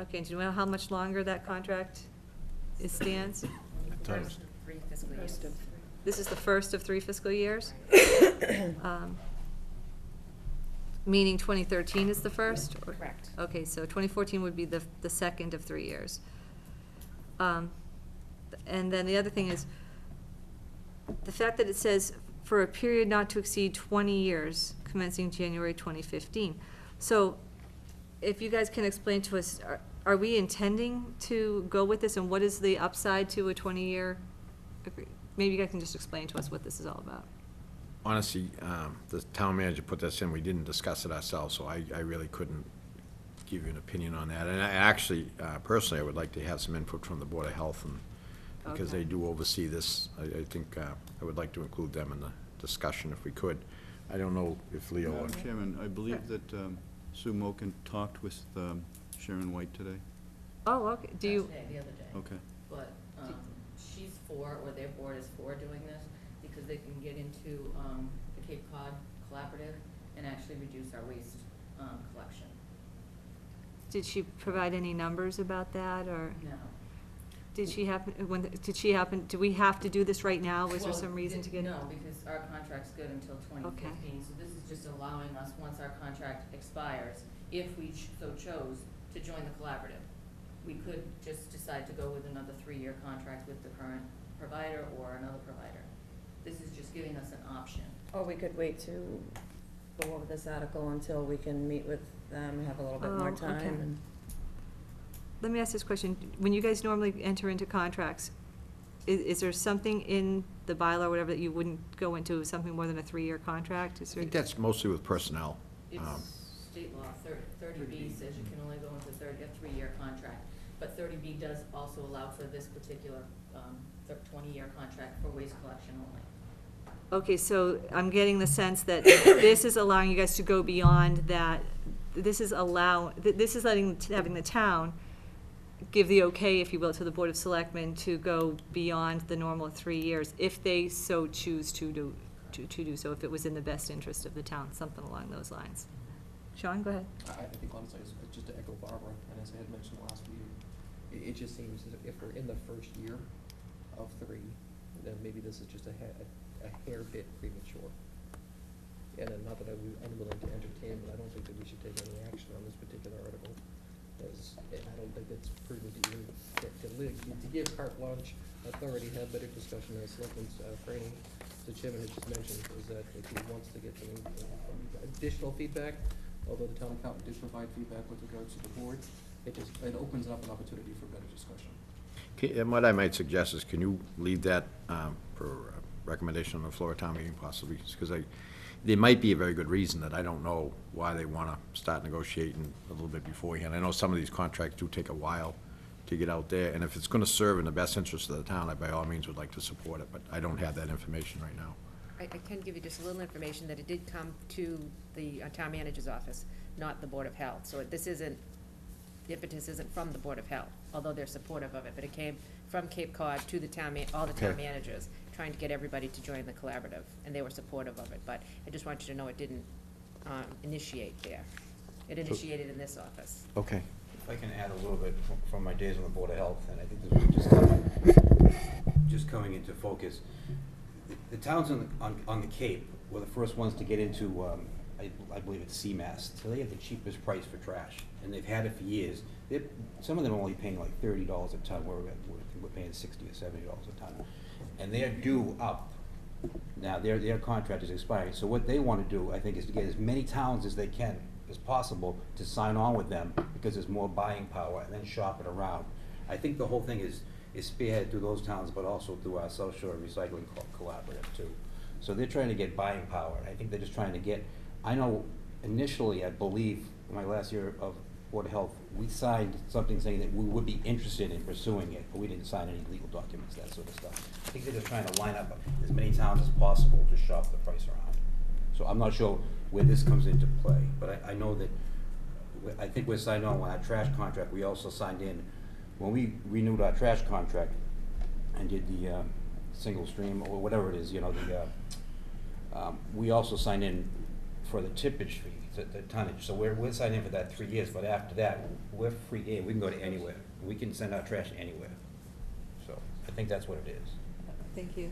Okay, do you know how much longer that contract stands? First of 3 fiscal years. This is the first of 3 fiscal years? Meaning 2013 is the first? Correct. Okay, so 2014 would be the second of 3 years. And then the other thing is, the fact that it says for a period not to exceed 20 years, commencing January 2015. So if you guys can explain to us, are we intending to go with this, and what is the upside to a 20-year agreement? Maybe you guys can just explain to us what this is all about. Honestly, the town manager put this in, we didn't discuss it ourselves, so I really couldn't give you an opinion on that. And I actually, personally, I would like to have some input from the Board of Health, and because Okay. they do oversee this, I think I would like to include them in the discussion if we could. I don't know if Leo. Madam Chairman, I believe that Sue Moken talked with Sharon White today. Oh, okay, do you, Today, the other day. Okay. But, she's for, or their board is for doing this, because they can get into, the Cape Cod Collaborative and actually reduce our waste, collection. did she provide any numbers about that, or No. did she happen, do we have to do this right now? Was there Well, some reason to get? No, because our contract's good until 2015, so this is just allowing us, once our contract expires, if we so chose, to join the collaborative. We could just decide to go with another 3-year contract with the current provider or another provider. This is just giving us an option. Or we could wait to go over this article until we can meet with them, have a little bit more Oh, time. okay. And Let me ask this question. When you guys normally enter into contracts, is there something in the bylaw or whatever that you wouldn't go into, something more than a 3-year contract? Is I there? think that's mostly with personnel. It's state law, 30B says you can only go into a 3-year contract, but 30B does also allow for this particular 20-year contract for waste collection only. Okay, so I'm getting the sense that this is allowing you guys to go beyond that. This is having the town give the okay, if you will, to the Board of Selectmen to go beyond the normal 3 years, if they so choose to do so, if it was in the best interest of the town, something along those lines. Sean, go ahead. I think honestly, it's just to echo Barbara, and as I had mentioned last meeting, it just seems as if we're in the first year of 3, then maybe this is just a hair bit premature. And not that I'm unwilling to entertain, but I don't think that we should take any action on this particular article, as I don't think it's prudent to even to give carte blanche authority, have better discussion as Selectman's Franny, the chairman had just mentioned, is that if he wants to get some additional feedback, although the town accountant did provide feedback with regards to the board, it opens up an opportunity for better discussion. Okay, and what I might suggest is, can you leave that for recommendation on the floor of town meeting possibly? Because there might be a very good reason that I don't know why they want to start negotiating a little bit beforehand. I know some of these contracts do take a while to get out there, and if it's gonna serve in the best interest of the town, I by all means would like to support it, but I don't have that information right now. I can give you just a little information that it did come to the town manager's office, not the Board of Health. So this isn't, the impetus isn't from the Board of Health, although they're supportive of it, but it came from Cape Cod to the all the town Okay. managers, trying to get everybody to join the collaborative, and they were supportive of it. But I just want you to know it didn't initiate there. It initiated in this office. Okay. If I can add a little bit from my days on the Board of Health, and I think this was just coming into focus. The towns on the Cape were the first ones to get into, I believe it's CMAS, so they have the cheapest price for trash, and they've had it for years. Some of them are only paying like $30 a ton, where we're paying $60 or $70 a ton. And they're due up. Now, their contract is expiring, so what they want to do, I think, is to get as many towns as they can, as possible, to sign on with them, because there's more buying power, and then shop it around. I think the whole thing is spearheaded through those towns, but also through our South Shore Recycling Collaborative, too. So they're trying to get buying power, and I think they're just trying to get, I know initially, I believe, in my last year of Board of Health, we signed something saying that we would be interested in pursuing it, but we didn't sign any legal documents, that sort of stuff. I think they're just trying to line up as many towns as possible to shop the price around. So I'm not sure where this comes into play, but I know that, I think we're signed on our trash contract. We also signed in, when we renewed our trash contract and did the single stream, or whatever it is, you know, we also signed in for the tippage fee, the tonnage. So we're signed in for that 3 years, but after that, we're free game. We can go to anywhere. We can send our trash anywhere. So I think that's what it is. Thank you.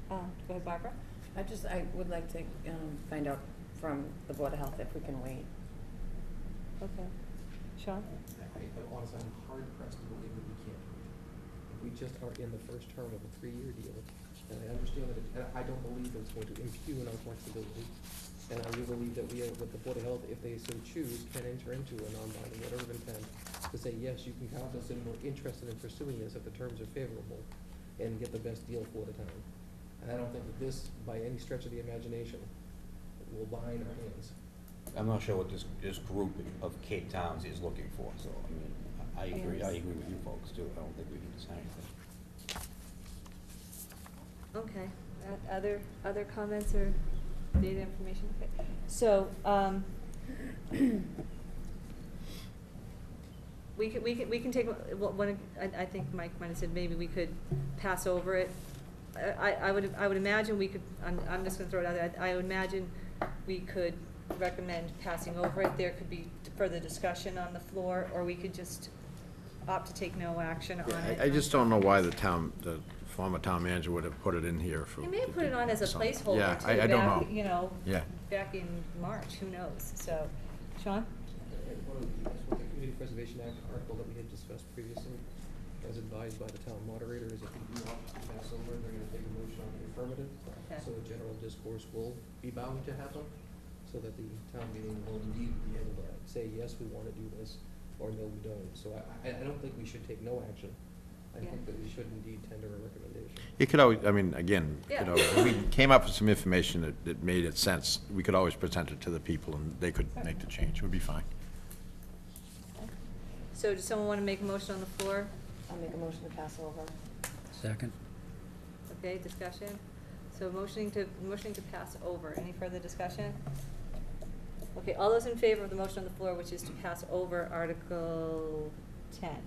Go ahead, Barbara. I would like to find out from the Board of Health if we can wait. Okay. Sean? Honestly, I'm hard pressed to believe that we can't. If we just are in the first term of a 3-year deal, and I understand that, and I don't believe it's going to impugn our flexibility. And I do believe that we, with the Board of Health, if they so choose, can enter into a non-binding letter of intent to say, yes, you can count us in, we're interested in pursuing this if the terms are favorable, and get the best deal for the town. And I don't think that this, by any stretch of the imagination, will bind our hands. I'm not sure what this group of Cape Towns is looking for, so, I mean, I agree with you folks, too. I don't think we need to sign anything. Okay. Other comments or data information? Okay. So, we can take one. I think Mike might have said maybe we could pass over it. I would imagine we could. I'm just going to throw it out there. I would imagine we could recommend passing over it. There could be further discussion on the floor, or we could just opt to take no action on it. I just don't know why the former town manager would have put it in here for. He may have put it on as a something. placeholder Yeah, too, I don't back, know. you know, Yeah. back in March, who knows? So, Sean? One of the Community Preservation Act article that we had discussed previously, as advised by the town moderator, is if we do not pass over, they're gonna take a motion on the affirmative. Okay. So a general discourse will be bound to happen, so that the town meeting will indeed be able to say, yes, we wanna do this, or no, we don't. So I don't think we should take no action. I Yeah. think that we should indeed tender a recommendation. It could always, I mean, again, Yeah. you know, if we came up with some information that made it sense, we could always present it to the people and they could make the change. It would be fine. So does someone want to make a motion on the floor? I'll make a motion to pass over. Second. Okay, discussion? So motioning to pass over. Any further discussion? Okay, all those in favor of the motion on the floor, which is to pass over Article 10?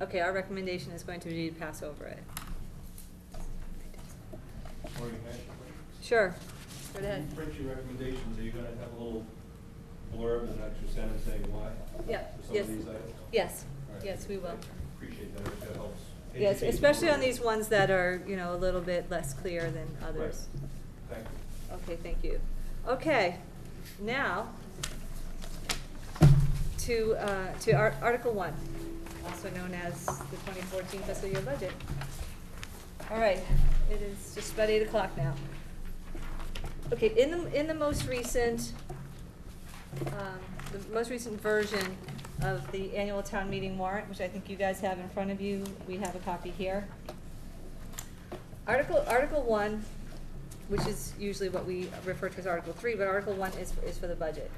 Okay, our recommendation is going to be to pass over it. Maureen, can I ask you a question? Sure. Go ahead. When you print your recommendations, are you gonna have a little blurb and extra sentence saying why? Yeah, For some yes. of these items? Yes, All right. yes, we will. Appreciate that, if that helps. Yes, educate especially on people. these ones that are, you know, a little bit less clear than others. Thank you. Okay, thank you. Okay, now to Article 1, also known as the 2014 fiscal year budget. All right, it is just about 8 o'clock now. Okay, in the most recent version of the annual town meeting warrant, which I think you guys have in front of you, we have a copy here. Article 1 which is usually what we refer to as Article 3, but Article 1 is for the budget.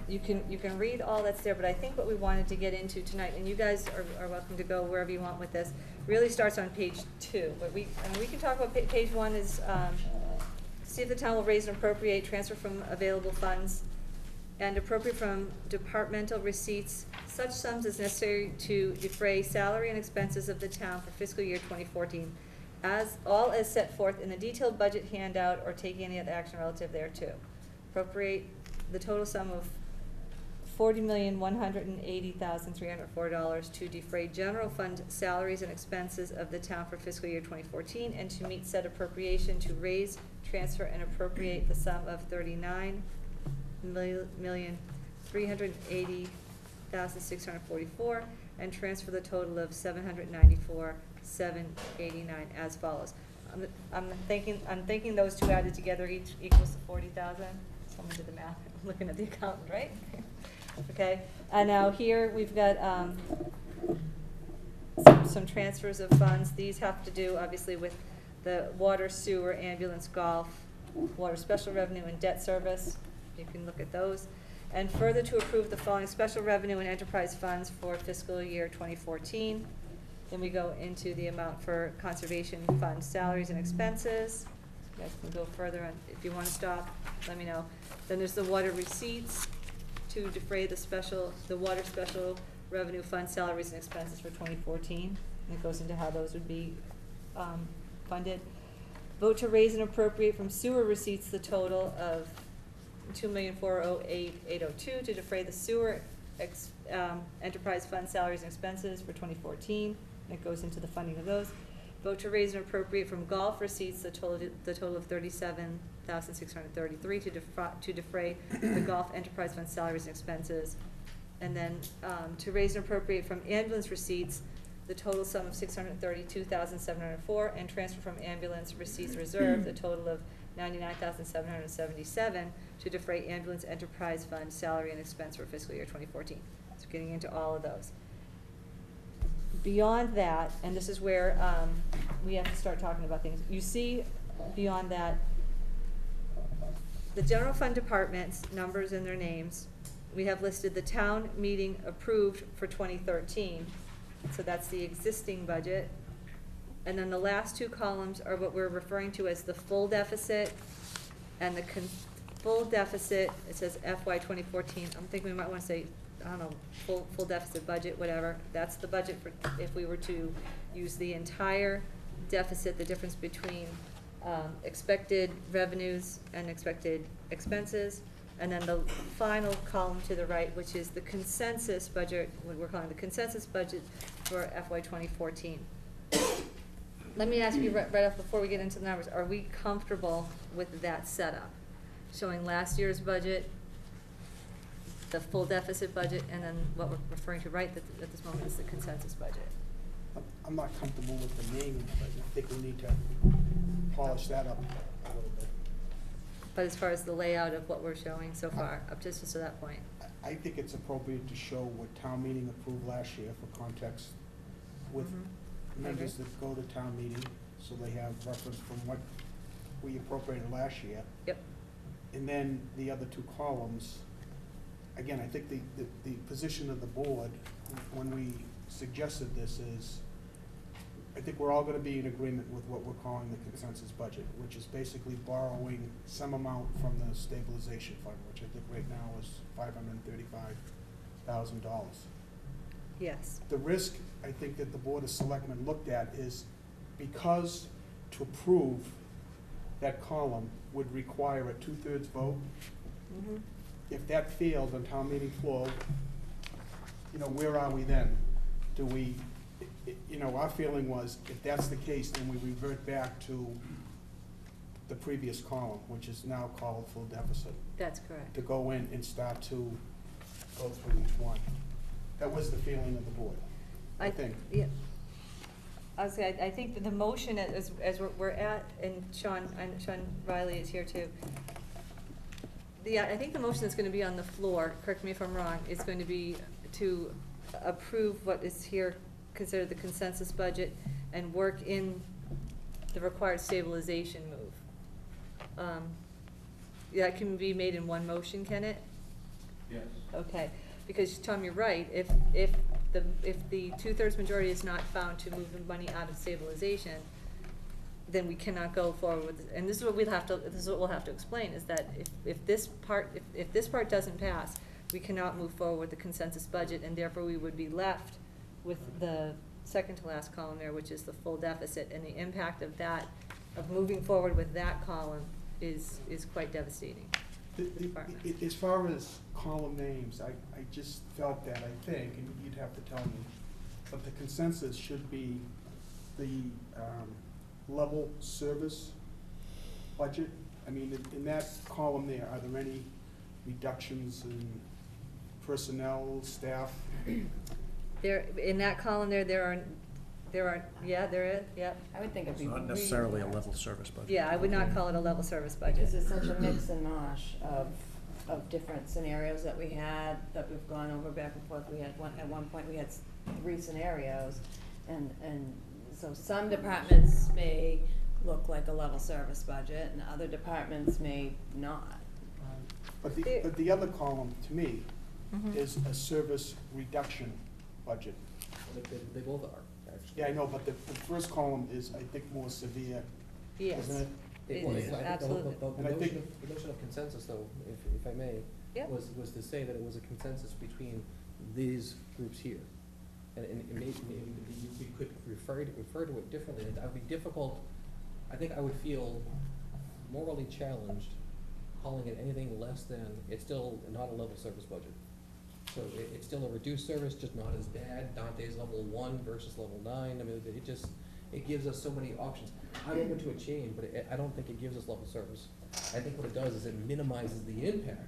You can read all that's there, but I think what we wanted to get into tonight, and you guys are welcome to go wherever you want with this, really starts on page 2. But we can talk about page 1 is, see if the town will raise and appropriate, transfer from available funds, and appropriate from departmental receipts such sums as necessary to defray salary and expenses of the town for fiscal year 2014, all as set forth in the detailed budget handout or taking any other action relative thereto. Appropriate the total sum of $40,180,304 to defray general fund salaries and expenses of the town for fiscal year 2014, and to meet said appropriation to raise, transfer, and appropriate the sum of $39,380,644, and transfer the total of $794,789 as follows. I'm thinking those two added together each equals the 40,000. Someone did the math. I'm looking at the accountant, right? Okay. And now here we've got some transfers of funds. These have to do obviously with the water, sewer, ambulance, golf, water special revenue, and debt service. You can look at those. And further to approve the following special revenue and enterprise funds for fiscal year 2014. Then we go into the amount for conservation fund salaries and expenses. You guys can go further, and if you want to stop, let me know. Then there's the water receipts to defray the water special revenue fund salaries and expenses for 2014. And it goes into how those would be funded. Vote to raise and appropriate from sewer receipts the total of $2,408,802 to defray the sewer enterprise fund salaries and expenses for 2014. And it goes into the funding of those. Vote to raise and appropriate from golf receipts the total of $37,633 to defray the golf enterprise fund salaries and expenses. And then to raise and appropriate from ambulance receipts the total sum of $632,704, and transfer from ambulance receipts reserve the total of $99,777 to defray ambulance enterprise fund salary and expense for fiscal year 2014. So getting into all of those. Beyond that, and this is where we have to start talking about things. You see, beyond that, the general fund departments, numbers and their names, we have listed the town meeting approved for 2013. So that's the existing budget. And then the last two columns are what we're referring to as the full deficit and the full deficit. It says FY 2014. I'm thinking we might want to say, I don't know, full deficit budget, whatever. That's the budget for if we were to use the entire deficit, the difference between expected revenues and expected expenses. And then the final column to the right, which is the consensus budget, what we're calling the consensus budget for FY 2014. Let me ask you right off before we get into the numbers, are we comfortable with that setup? Showing last year's budget, the full deficit budget, and then what we're referring to right at this moment is the consensus budget. I'm not comfortable with the naming of it. I think we need to polish that up a little bit. But as far as the layout of what we're showing so far, up just to that point. I think it's appropriate to show what town meeting approved last year for context with members that go to town meeting, so they have reference from what we appropriated last year. Yep. And then the other two columns, again, I think the position of the board, when we suggested this is, I think we're all gonna be in agreement with what we're calling the consensus budget, which is basically borrowing some amount from the stabilization fund, which I think right now is $535,000. Yes. The risk, I think, that the Board of Selectmen looked at is because to approve that column would require a 2/3 vote. If that failed on town meeting floor, where are we then? Do we, our feeling was, if that's the case, then we revert back to the previous column, which is now called full deficit. That's correct. To go in and start to go through each one. That was the feeling of the board, I think. Yeah. I think that the motion as we're at, and Sean Riley is here too. I think the motion that's going to be on the floor, correct me if I'm wrong, is going to be to approve what is here considered the consensus budget and work in the required stabilization move. that can be made in one motion, can it? Yes. Okay, because Tom, you're right, if the two-thirds majority is not found to move the money out of stabilization, then we cannot go forward with, and this is what we'll have to explain, is that if this part doesn't pass, we cannot move forward with the consensus budget, and therefore we would be left with the second to last column there, which is the full deficit, and the impact of that, of moving forward with that column is quite devastating. As far as column names, I just felt that, I think, and you'd have to tell me, but the consensus should be the level service budget. I mean, in that column there, are there any reductions in personnel, staff? There, in that column there are, yeah, there is, yep. I would think it'd It's be not really necessarily a hard. level service budget. Yeah, I would not call it a level service budget. Because it's such a mix and mash of different scenarios that we had, that we've gone over back and forth. We had at one point, we had 3 scenarios, and so some departments may look like a level service budget, and other departments may not. But the other column, to me, is a service reduction budget. They both are, actually. Yeah, I know, but the first column is, I think, more severe, Yes. isn't it? It was. is, I think absolutely. And I think- The notion of consensus, though, if I may, Yep. was to say that it was a consensus between these groups here. And maybe we could refer to it differently. That would be difficult. I think I would feel morally challenged calling it anything less than, it's still not a level service budget. So it's still a reduced service, just not as bad. Dante's level 1 versus level 9. I mean, it gives us so many options. I'm open to a change, but I don't think it gives us level service. I think what it does is it minimizes the impact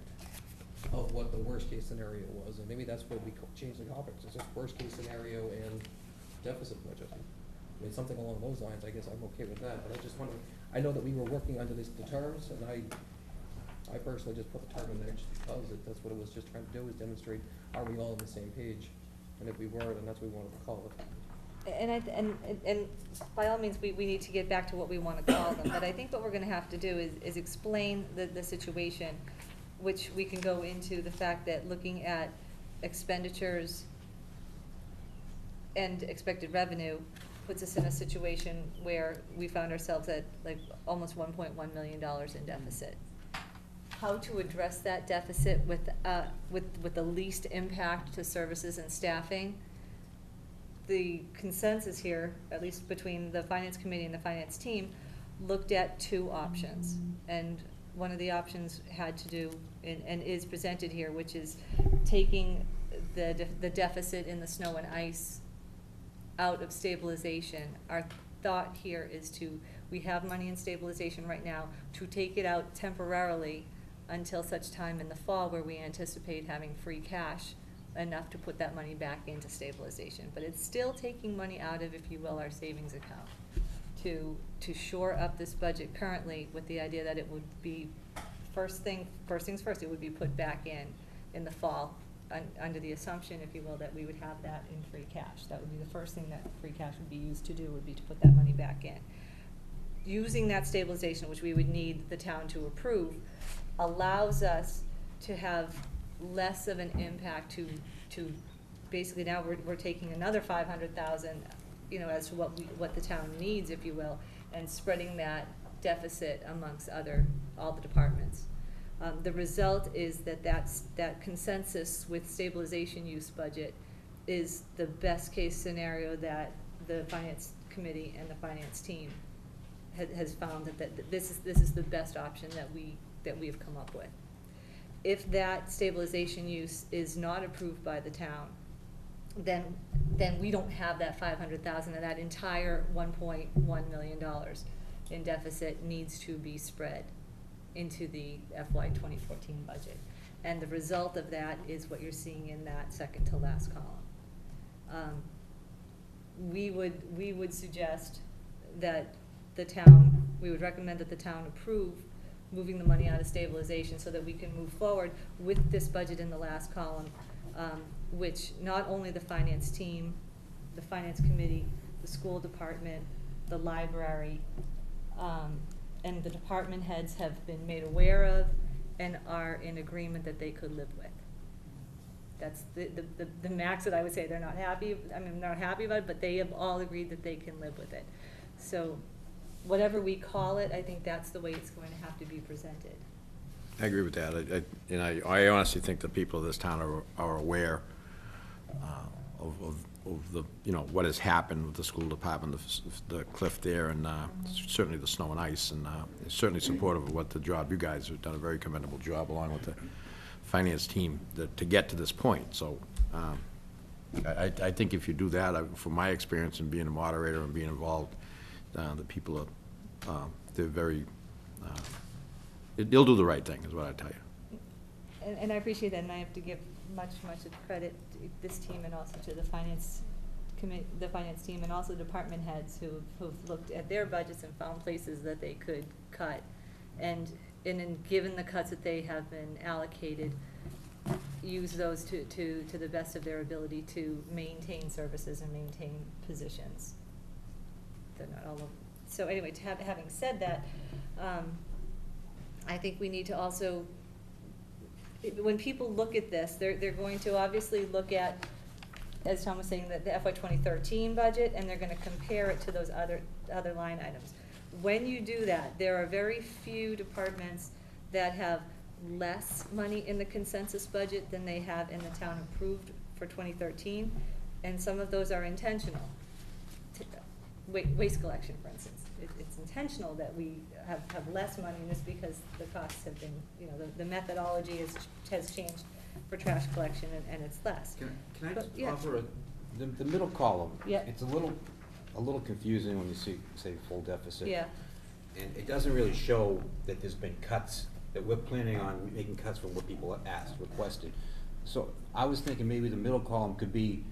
of what the worst case scenario was, and maybe that's where we change the topics. It's just worst case scenario and deficit budget. I mean, something along those lines, I guess I'm okay with that, but I just want to, I know that we were working under the terms, and I personally just put the term in there just because that's what it was just trying to do, is demonstrate, are we all on the same page? And if we weren't, then that's what we wanted to call it. And by all means, we need to get back to what we want to call them, but I think what we're gonna have to do is explain the situation, which we can go into the fact that looking at expenditures and expected revenue puts us in a situation where we found ourselves at like almost $1.1 million in deficit. How to address that deficit with the least impact to services and staffing? The consensus here, at least between the finance committee and the finance team, looked at 2 options. And one of the options had to do, and is presented here, which is taking the deficit in the snow and ice out of stabilization. Our thought here is we have money in stabilization right now, to take it out temporarily until such time in the fall where we anticipate having free cash enough to put that money back into stabilization. But it's still taking money out of, if you will, our savings account to shore up this budget currently, with the idea that it would be, first things first, it would be put back in the fall, under the assumption, if you will, that we would have that in free cash. That would be the first thing that free cash would be used to do, would be to put that money back in. Using that stabilization, which we would need the town to approve, allows us to have less of an impact to basically, now we're taking another 500,000, as to what the town needs, if you will, and spreading that deficit amongst all the departments. The result is that consensus with stabilization use budget is the best case scenario that the finance committee and the finance team has found, that this is the best option that we have come up with. If that stabilization use is not approved by the town, then we don't have that 500,000, and that entire $1.1 million in deficit needs to be spread into the FY 2014 budget. And the result of that is what you're seeing in that second to last column. We would suggest that we would recommend that the town approve moving the money out of stabilization so that we can move forward with this budget in the last column, which not only the finance team, the finance committee, the school department, the library, and the department heads have been made aware of and are in agreement that they could live with. That's the max that I would say. They're not happy, not happy about it, but they have all agreed that they can live with it. So whatever we call it, I think that's the way it's going to have to be presented. I agree with that. I honestly think the people of this town are aware of the, what has happened with the school department, the cliff there, and certainly the snow and ice, and certainly supportive of what the job you guys have done, a very commendable job along with the finance team to get to this point. So I think if you do that, from my experience in being a moderator and being involved, the people are, they're very, they'll do the right thing, is what I tell you. And I appreciate that, and I have to give much of credit to this team and also to the finance team and also department heads who've looked at their budgets and found places that they could cut. And in given the cuts that they have been allocated, use those to the best of their ability to maintain services and maintain positions. They're not all of, so anyway, having said that, I think we need to also, when people look at this, they're going to obviously look at, as Tom was saying, the FY 2013 budget, and they're gonna compare it to those other line items. When you do that, there are very few departments that have less money in the consensus budget than they have in the town approved for 2013, and some of those are intentional. Waste collection, for instance. It's intentional that we have less money in this because the costs have been, the methodology has changed for trash collection, and it's less. Can I But, just yeah. offer the middle column? Yeah. It's a little confusing when you say full deficit. Yeah. And it doesn't really show that there's been cuts, that we're planning on making cuts from what people have asked, requested. So I was thinking maybe the middle column could be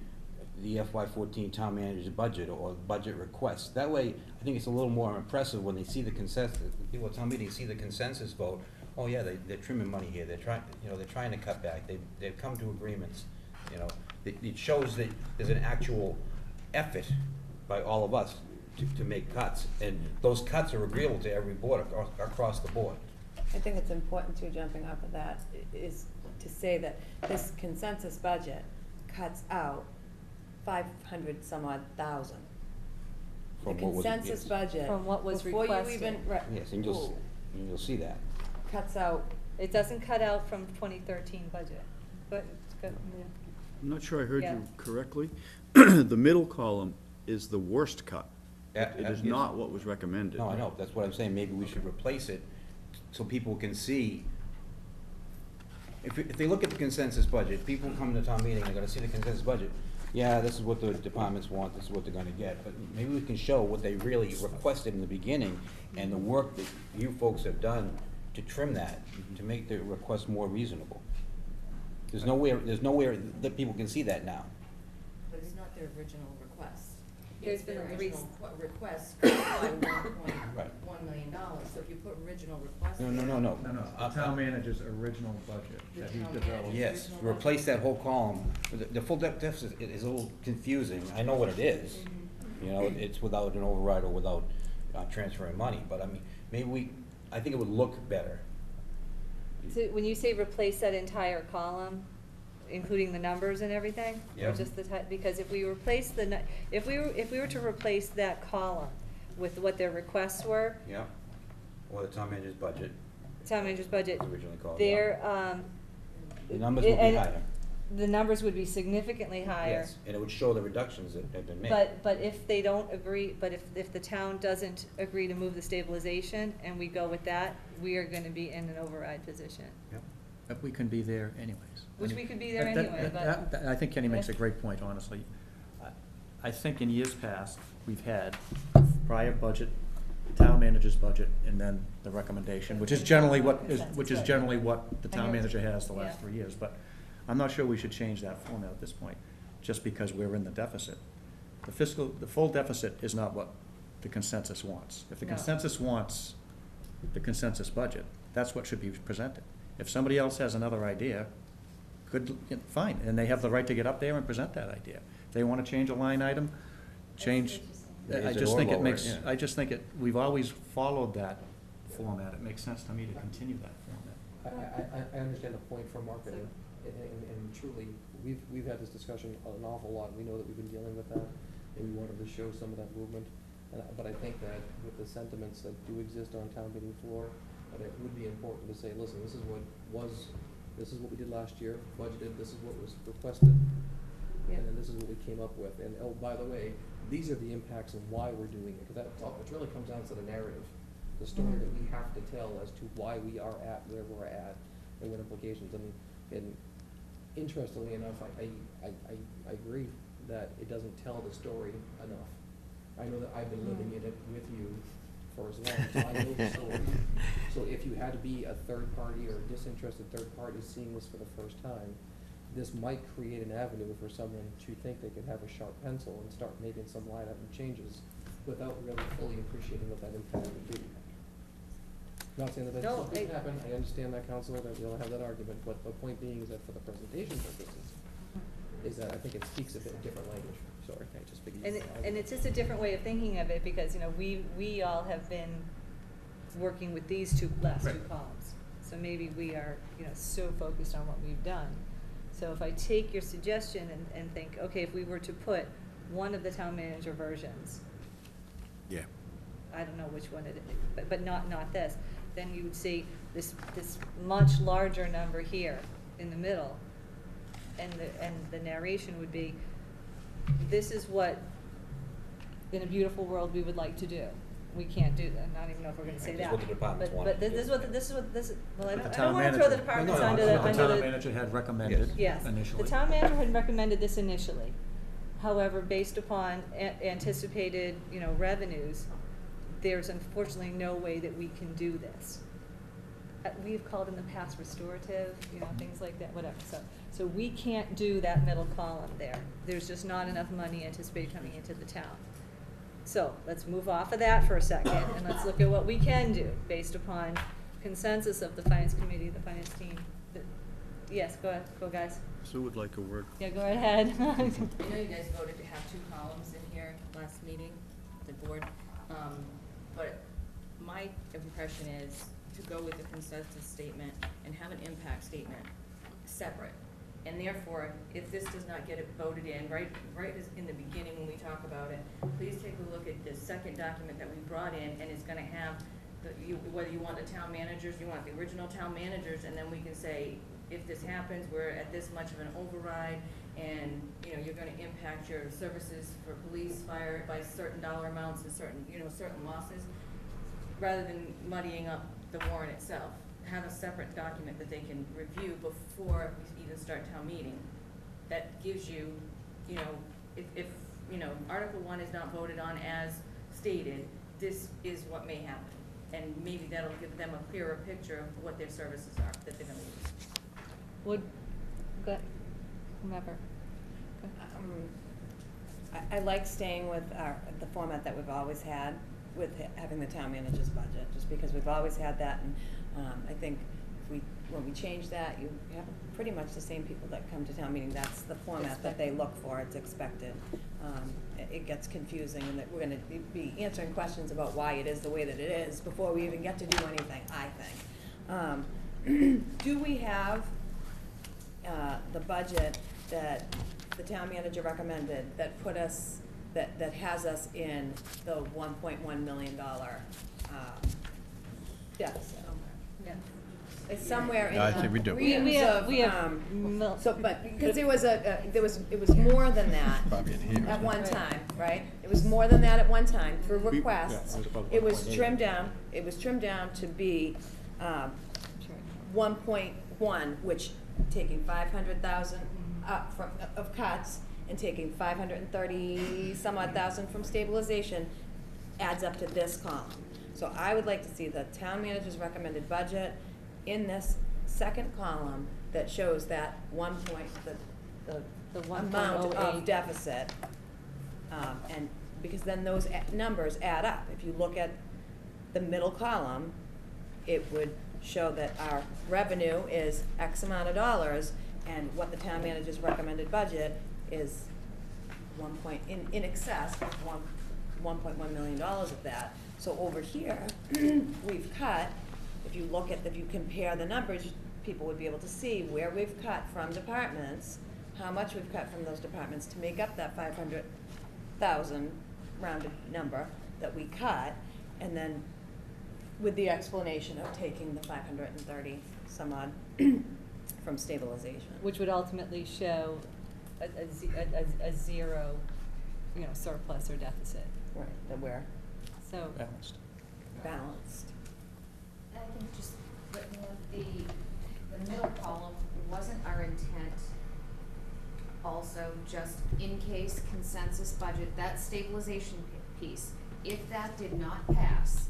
the FY14 town manager's budget or budget requests. That way, I think it's a little more impressive when they see the consensus, people at town meeting see the consensus vote. Oh yeah, they're trimming money here. They're trying to cut back. They've come to agreements. It shows that there's an actual effort by all of us to make cuts, and those cuts are agreeable to every board across the board. I think it's important too, jumping off of that, is to say that this consensus budget cuts out 500 some odd thousand. The From what was- consensus yes. budget. From what was before you requested. even Yes, and you'll see that. cuts out. It doesn't cut out from 2013 budget, but it's good, yeah. I'm not sure I heard Yeah. you correctly. The middle column is the worst cut. It is Yes. not what was recommended. No, I know, that's what I'm saying, maybe we should replace it so people can see. If they look at the consensus budget, people come to town meeting, they're gonna see the consensus budget. Yeah, this is what the departments want, this is what they're gonna get, but maybe we can show what they really requested in the beginning and the work that you folks have done to trim that, to make the request more reasonable. There's nowhere that people can see that now. But it's not their original request. There's It's been their a original request by Right. $1.1 million, so if you put original request. No. No, no, the town manager's original budget that he developed. Yes, replace that whole column. The full deficit is a little confusing. I know what it is. It's without an override or without transferring money, but I mean, I think it would look better. So when you say replace that entire column, including the numbers and everything? Yeah. Or just the type, because if we replace if we were to replace that column with what their requests were, Yeah. Or the town manager's budget, town manager's budget, as originally called. Yeah. their, The numbers would be and higher. the numbers would be significantly higher. Yes, and it would show the reductions that have been made. But if they don't agree, if the town doesn't agree to move the stabilization and we go with that, we are gonna be in an override position. Yep. But we can be there anyways. Which we could be there That- anyway, that- I think Kenny makes a great point, honestly. I think in years past, we've had prior budget, town manager's budget, and then the recommendation, which is generally what the town manager has the last Yeah. 3 years. But I'm not sure we should change that format at this point, just because we're in the deficit. The full deficit is not what the consensus wants. If the No. consensus wants the consensus budget, that's what should be presented. If somebody else has another idea, fine, and they have the right to get up there and present that idea. If they want to change a line item, change. Raise I it just or think it lower it, makes, yeah. I just think we've always followed that format, it makes sense to me to continue that format. I understand the point from marketing, and truly, we've had this discussion an awful lot. We know that we've been dealing with that, and we wanted to show some of that movement. But I think that with the sentiments that do exist on town meeting floor, that it would be important to say, listen, this is what we did last year, budgeted, this is what was requested, and then this is what we came up with. And, oh, by the way, these are the impacts and why we're doing it, because that's all, it really comes down to the narrative, the story that we have to tell as to why we are at where we're at, and what implications. And interestingly enough, I agree that it doesn't tell the story enough. I know that I've been living in it with you for as long, so I know the story. So if you had to be a third party or a disinterested third party seeing this for the first time, this might create an avenue for someone to think they could have a sharp pencil and start making some line item changes without really fully appreciating what that impact would be. Not saying that that doesn't happen, I understand that, council, that we'll have that argument, but the point being is that for the presentation purposes, is that I think it speaks a bit different language. Sorry, I just figured. And it's just a different way of thinking of it, because, you know, we all have been working with these last two columns. So maybe we are, you know, so focused on what we've done. So if I take your suggestion and think, okay, if we were to put one of the town manager versions, Yeah. I don't know which one it is, but not this, then you would see this much larger number here in the middle, and the narration would be, this is what, in a beautiful world, we would like to do. We can't do that. I don't even know if we're gonna say This is that. what the departments want But to this is what, well, I But the don't town wanna throw manager- the departments No, no, under no, the, no, The under town the. manager had recommended Yes, initially. the town manager had recommended this initially. However, based upon anticipated, you know, revenues, there's unfortunately no way that we can do this. We've called in the past restorative, you know, things like that, whatever. So we can't do that middle column there. There's just not enough money anticipated coming into the town. So let's move off of that for a second, and let's look at what we can do based upon consensus of the finance committee, the finance team. Yes, go ahead, go guys. Sue would like a word. Yeah, go right ahead. I know you guys voted to have 2 columns in here last meeting, the board, but my impression is to go with the consensus statement and have an impact statement separate. And therefore, if this does not get it voted in, right as in the beginning when we talk about it, please take a look at the second document that we brought in, and it's gonna have whether you want the town managers, you want the original town managers, and then we can say, if this happens, we're at this much of an override, and, you know, you're gonna impact your services for police, fire by certain dollar amounts and certain, you know, certain losses, rather than muddying up the warrant itself. Have a separate document that they can review before we even start town meeting. That gives you, you know, if you know, Article 1 is not voted on as stated, this is what may happen. And maybe that'll give them a clearer picture of what their services are that they're gonna use. Whomever. I like staying with the format that we've always had with having the town manager's budget, just because we've always had that, and I think when we change that, you have pretty much the same people that come to town meeting. That's the format that they look for. It's expected. It gets confusing, and that we're gonna be answering questions about why it is the way that it is before we even get to do anything, I think. Do we have the budget that the town manager recommended that put us, that has us in the $1.1 million deficit? Yeah. It's somewhere in Yeah, I think we the do. reams of, We have so, but, because there was it was more than that Probably in here. at one time, right? It was more than that at one time through requests. yeah, it was about It was 1.8. trimmed down to be, 1.1, which, taking 500,000 up of cuts and taking 530 some odd thousand from stabilization adds up to this column. So I would like to see the town manager's recommended budget in this second column that shows that the amount of deficit. And because then those numbers add up. If you look at the middle column, it would show that our revenue is X amount of dollars, and what the town manager's recommended budget is in excess of $1.1 million of that. So over here, we've cut, if you look at, if you compare the numbers, people would be able to see where we've cut from departments, how much we've cut from those departments to make up that 500,000 rounded number that we cut, and then with the explanation of taking the 530 some odd from stabilization. Which would ultimately show a zero, you know, surplus or deficit. Right, that we're So, Balanced. balanced. I think just, but the middle column, wasn't our intent also just in case consensus budget, that stabilization piece, if that did not pass,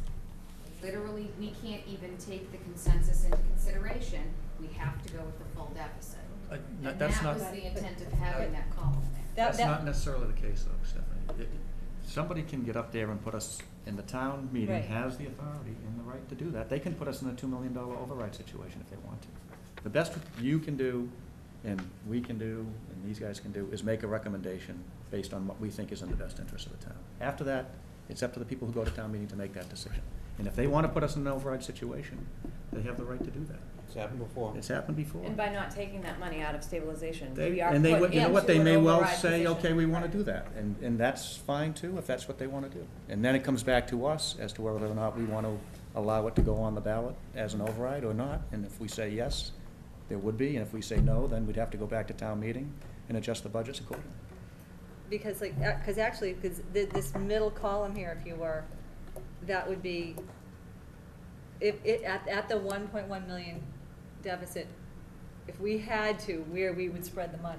literally, we can't even take the consensus into consideration, we have to go with the full deficit. And That's that not, was the intent of having that column there. that's not necessarily the case though, Stephanie. Somebody can get up there and put us, in the town meeting Right. has the authority and the right to do that. They can put us in a $2 million override situation if they want to. The best you can do, and we can do, and these guys can do, is make a recommendation based on what we think is in the best interest of the town. After that, it's up to the people who go to town meeting to make that decision. And if they want to put us in an override situation, they have the right to do that. It's happened before. It's happened before. And by not taking that money out of stabilization, They, we are and they, put would- you know what, they into may an well override say, position. okay, we want to do that, and that's fine too, if that's what they want to do. And then it comes back to us as to whether or not we want to allow it to go on the ballot as an override or not, and if we say yes, there would be, and if we say no, then we'd have to go back to town meeting and adjust the budgets accordingly. because like, because this middle column here, if you were, that would be, at the 1.1 million deficit, if we had to, where we would spread the money,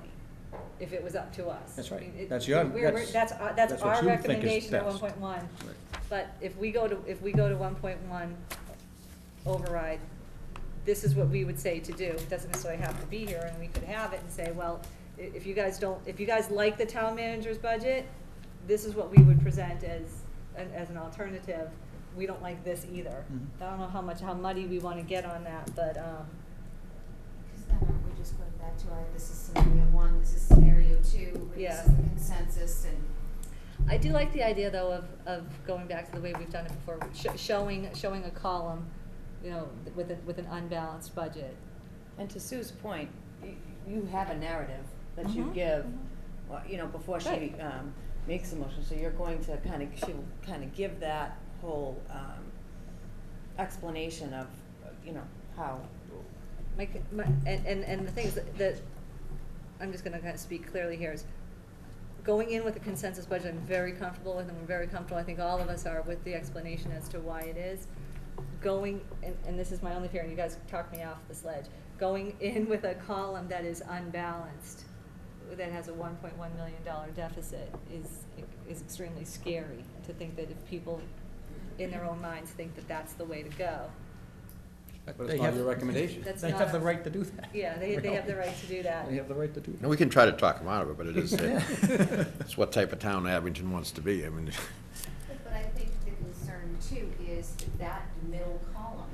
if it was up to us. That's I right. mean, That's your- that's that's what our you think is recommendation at best. 1.1. Right. But if we go to 1.1 override, this is what we would say to do. It doesn't necessarily have to be here, and we could have it and say, well, if you guys like the town manager's budget, this is what we would present as an alternative. We don't like this either. Mhm. I don't know how muddy we wanna get on that, but, Because then aren't we just going back to our, this is scenario one, this is scenario two, Yeah. this is the consensus, and I do like the idea, though, of going back to the way we've done it before, showing a column, you know, with an unbalanced budget. And to Sue's point, you have a narrative that you Mhm, give, mhm. well, you know, before she Right. makes the motion, so you're going to she'll kind of give that whole explanation of, you know, how. And the thing is that, I'm just gonna kind of speak clearly here, is going in with a consensus budget, I'm very comfortable with, and we're very comfortable, I think all of us are, with the explanation as to why it is. Going, and this is my only fear, and you guys talked me off the sledge, going in with a column that is unbalanced, that has a $1.1 million deficit is extremely scary, to think that if people in their own minds think that that's the way to go. But They it's not have- your recommendation. That's They not have the a- right to do that. Yeah, they have the right to do that. They have the right to do that. And we can try to talk them out of it, but it is, it's what type of town Abington wants to be. I mean, but I think the concern too is that middle column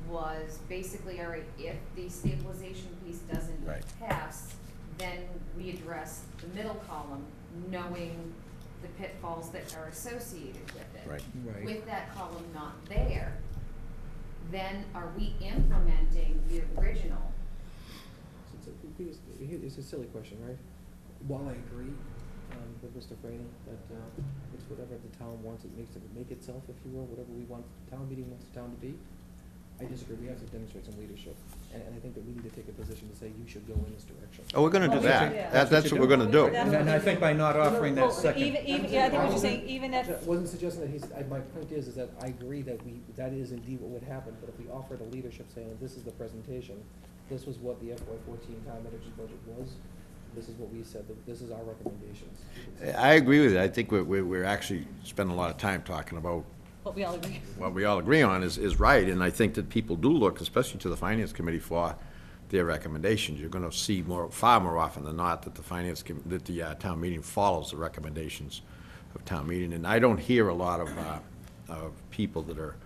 was basically, all right, if the stabilization piece doesn't Right. pass, then we address the middle column, knowing the pitfalls that are associated with it. Right. Right. With that column not there, then are we implementing the original? It's a silly question, right? While I agree with Mr. Frady that it's whatever the town wants, it makes it make itself, if you will, whatever we want, town meeting wants the town to be, I disagree. We have to demonstrate some leadership, and I think that we need to take a position to say you should go in this direction. oh, we're gonna do Well, that. yeah. That's what we're gonna do. And I think by not offering that Well, second. yeah, I think what you're saying, even if, I wasn't suggesting that my point is that I agree that that is indeed what would happen, but if we offered a leadership saying, this is the presentation, this was what the FY14 town manager's budget was, this is what we said, this is our recommendations. I agree with you. I think we're actually spending a lot of time talking about what we all agree. what we all agree on is right, and I think that people do look, especially to the Finance Committee, for their recommendations. You're gonna see far more often than not, that the town meeting follows the recommendations of town meeting, and I don't hear a lot of people that are,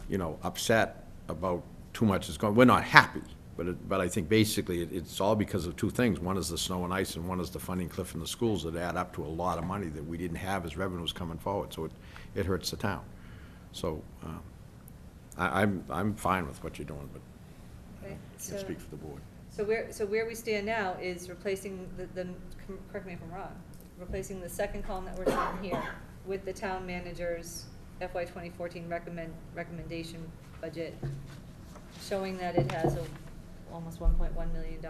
you know, upset about too much is going, we're not happy, but I think basically it's all because of two things. One is the snow and ice, and one is the funding cliff in the schools that add up to a lot of money that we didn't have as revenues coming forward, so it hurts the town. So, I'm fine with what you're doing, but I Okay, can't so- speak for the board. So where we stand now is replacing correct me if I'm wrong, replacing the second column that we're showing here with the town manager's FY 2014 recommendation budget, showing that it has a almost $1.1 million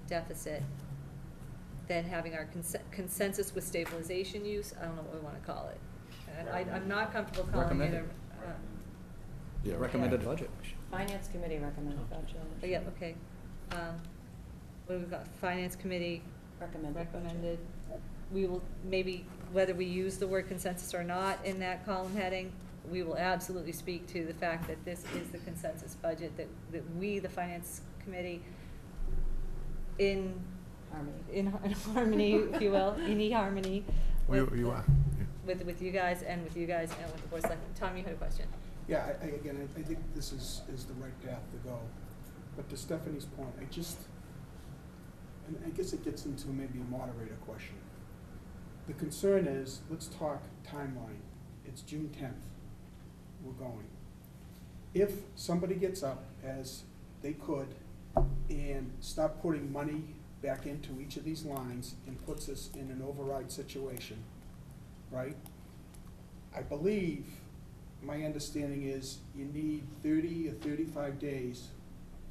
deficit. Then having our consensus with stabilization use, I don't know what we wanna call it. And I'm not comfortable calling it a. Recommended. Yeah, Recommended budget. Finance committee recommended budget. Oh, yeah, okay. What have we got? Finance committee Recommended budget. recommended. We will, maybe, whether we use the word consensus or not in that column heading, we will absolutely speak to the fact that this is the consensus budget, that we, the finance committee, in harmony, if you will, in harmony with, You are. with you guys and with you guys and with the board of selectmen. Tom, you had a question? Yeah, again, I think this is the right path to go. But to Stephanie's point, and I guess it gets into maybe a moderator question. The concern is, let's talk timeline. It's June 10th. We're going. If somebody gets up, as they could, and start putting money back into each of these lines and puts us in an override situation, right? I believe, my understanding is, you need 30 or 35 days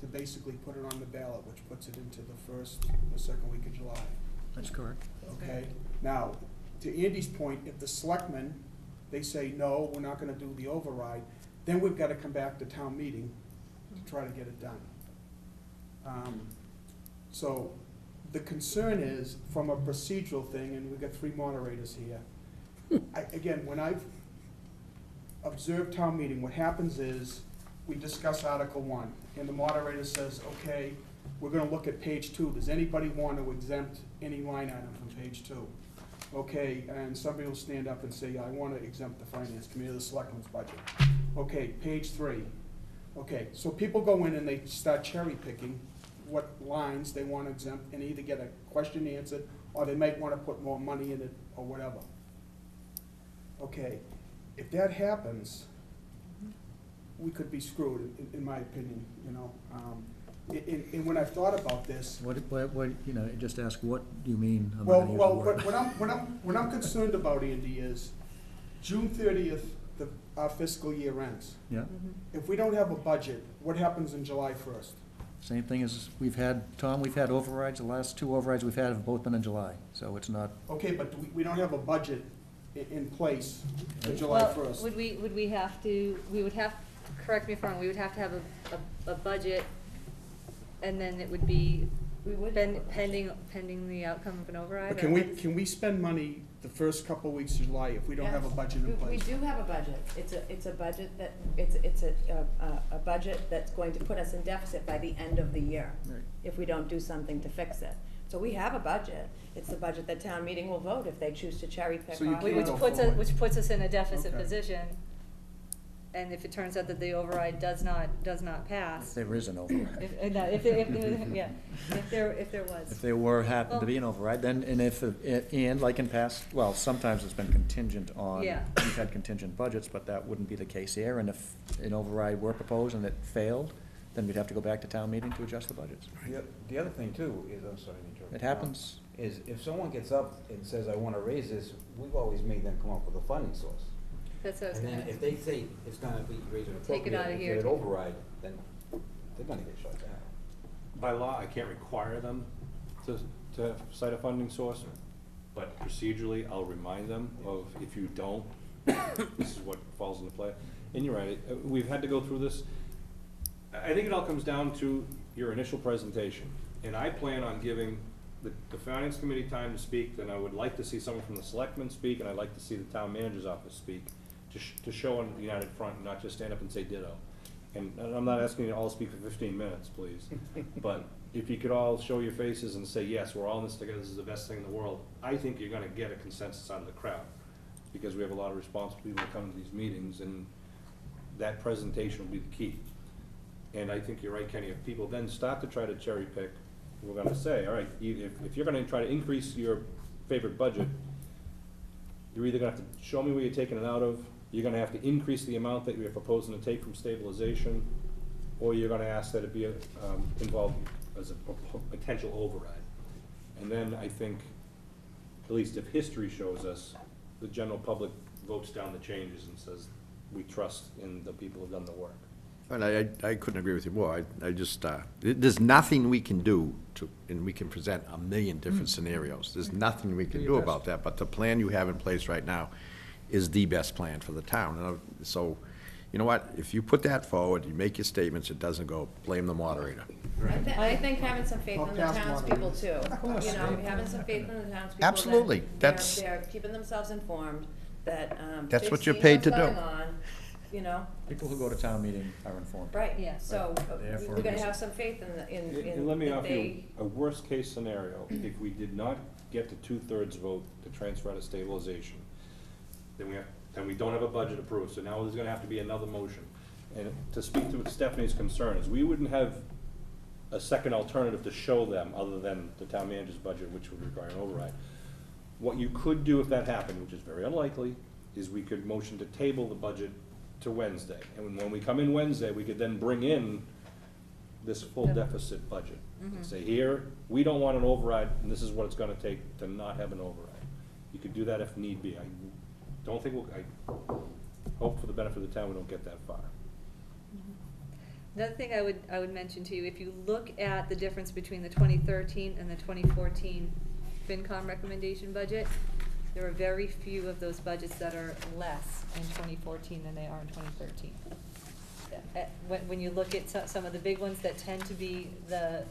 to basically put it on the ballot, which puts it into the first or second week of July. That's correct. Okay? Now, to Andy's point, if the selectmen, they say, no, we're not gonna do the override, then we've gotta come back to town meeting to try to get it done. So, the concern is, from a procedural thing, and we've got 3 moderators here, again, when I've observed town meeting, what happens is, we discuss Article 1, and the moderator says, okay, we're gonna look at page 2. Does anybody want to exempt any line item from page 2? Okay, and somebody will stand up and say, I want to exempt the finance committee or the selectmen's budget. Okay, page 3. Okay, so people go in and they start cherry picking what lines they want to exempt and either get a question answered, or they might want to put more money in it, or whatever. Okay, if that happens, we could be screwed, in my opinion, you know. And when I've thought about this, What, you know, just ask, what do you mean? I'm well, not gonna use well, the word. what I'm concerned about, Andy, is June 30th, our fiscal year ends. Yeah, If we don't have a budget, what happens in July 1st? same thing as, we've had overrides, the last 2 overrides we've had have both been in July, so it's not, Okay, but we don't have a budget in place for July Well, 1st. would we have to, we would have, correct me if I'm wrong, we would have to have a budget, and then it would be We would have a budget. pending the outcome of an override? But or can we spend money the first couple of weeks of July if we don't have a Yes. budget in We place? do have a budget. It's a budget that, it's a budget that's going to put us in deficit by the end of the year, Right. if we don't do something to fix it. So we have a budget. It's the budget that town meeting will vote if they choose to cherry pick So you off. can't Which go puts us, forward. which puts us in a deficit Okay. position, and if it turns out that the override does not if pass, there is an override. yeah, if there was. If there happened to be an override, then, and like in past, well, sometimes it's been contingent on, Yeah. we've had contingent budgets, but that wouldn't be the case here, and if an override were proposed and it failed, then we'd have to go back to town meeting to adjust the budgets. The other thing too is, I'm sorry to interrupt. It happens. Is if someone gets up and says, I wanna raise this, we've always made them come up with a funding source. That's what I was And gonna then if they say it's gonna be raised and Take it appropriate, out of and here, get it take it- override, then they're gonna get shut down. By law, I can't require them to cite a funding source, but procedurally, I'll remind them of, if you don't, this is what falls into play. And you're right, we've had to go through this. I think it all comes down to your initial presentation. And I plan on giving the finance committee time to speak, then I would like to see someone from the selectmen speak, and I'd like to see the town manager's office speak, to show on the united front, and not just stand up and say ditto. And I'm not asking you to all speak for 15 minutes, please, but if you could all show your faces and say, yes, we're all in this together, this is the best thing in the world, I think you're gonna get a consensus out of the crowd, because we have a lot of responsible people who come to these meetings, and that presentation will be the key. And I think you're right, Kenny, if people then start to try to cherry pick, we're gonna say, all right, if you're gonna try to increase your favorite budget, you're either gonna have to show me where you're taking it out of, you're gonna have to increase the amount that you're proposing to take from stabilization, or you're gonna ask that it be, involved as a potential override. And then I think, at least if history shows us, the general public votes down the changes and says, we trust in the people who've done the work. And I couldn't agree with you more. I just, there's nothing we can do to, and we can present a million different scenarios. There's nothing we can do about that, but the plan you have in place right now is the best plan for the town. And so, you know what, if you put that forward, you make your statements, it doesn't go, blame the moderator. I think having some faith Well, in the past townspeople too. Of course. You know, having some faith in the townspeople. that Absolutely. they're- That's- They're keeping themselves informed, that, That's they've what you're seen paid what's to do. going on, you know, People who go to town meeting are informed. right, Yeah. so There for a we're gonna reason. have some faith And let me that offer you they, a worst-case scenario. If we did not get the two-thirds vote to transfer out of stabilization, then we don't have a budget approved, so now there's gonna have to be another motion. And to speak to Stephanie's concerns, we wouldn't have a second alternative to show them, other than the town manager's budget, which would require an override. What you could do if that happened, which is very unlikely, is we could motion to table the budget to Wednesday. And when we come in Wednesday, we could then bring in this full deficit budget. And say, here, we don't want an override, and this is what it's gonna take to not have an override. You could do that if need be. I don't think I hope for the benefit of the town we don't get that far. Another thing I would mention to you, if you look at the difference between the 2013 and the 2014 FinCom recommendation budget, there are very few of those budgets that are less in 2014 than they are in 2013. When you look at some of the big ones that tend to be the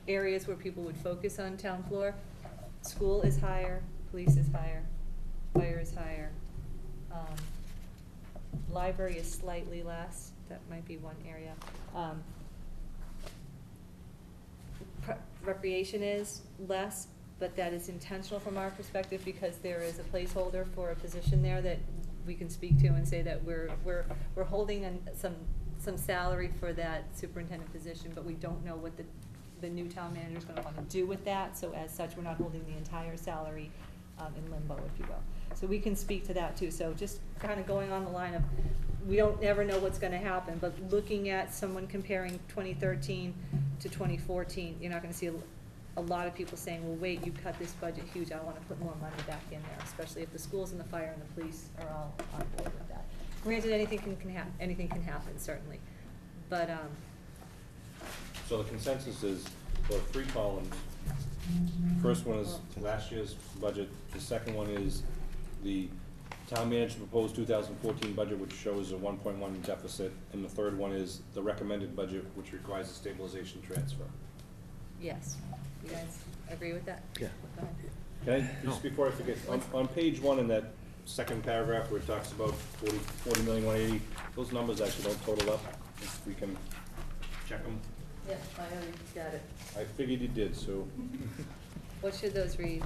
areas where people would focus on town floor, school is higher, police is higher, fire is higher. Library is slightly less, that might be one area. Recreation is less, but that is intentional from our perspective because there is a placeholder for a position there that we can speak to and say that we're holding some salary for that superintendent position, but we don't know what the new town manager is gonna wanna do with that, so as such, we're not holding the entire salary in limbo, if you will. So we can speak to that too, so just kinda going on the line of, we don't ever know what's gonna happen, but looking at someone comparing 2013 to 2014, you're not gonna see a lot of people saying, well, wait, you cut this budget huge, I wanna put more money back in there, especially if the schools and the fire and the police are all on board with that. Granted, anything can happen, certainly, but, So the consensus is, well, 3 columns. First one is last year's budget, the second one is the town manager proposed 2014 budget, which shows a 1.1 deficit, and the third one is the recommended budget, which requires a stabilization transfer. yes, you guys agree with that? Yeah. Go ahead. Can I, just before I forget, on page 1 in that second paragraph where it talks about 40 million, 180, those numbers actually don't total up, if we can check them. Yep, I already got it. I figured you did, so. What should those read?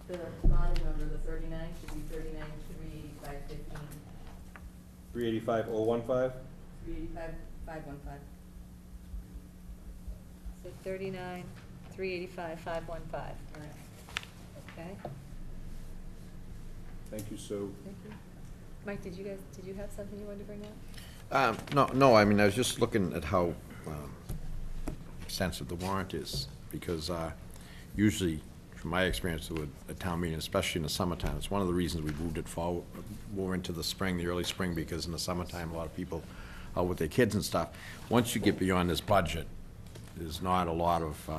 The bottom number, the 39, should be 39, 385, 15, 385,015? 385, 515. So 39, 385, 515, All right. okay? Thank you, so. Thank you. Mike, did you have something you wanted to bring up? No, I mean, I was just looking at how extensive the warrant is, because usually, from my experience with a town meeting, especially in the summertime, it's one of the reasons we moved it forward, more into the spring, the early spring, because in the summertime, a lot of people are with their kids and stuff. Once you get beyond this budget, there's not a lot of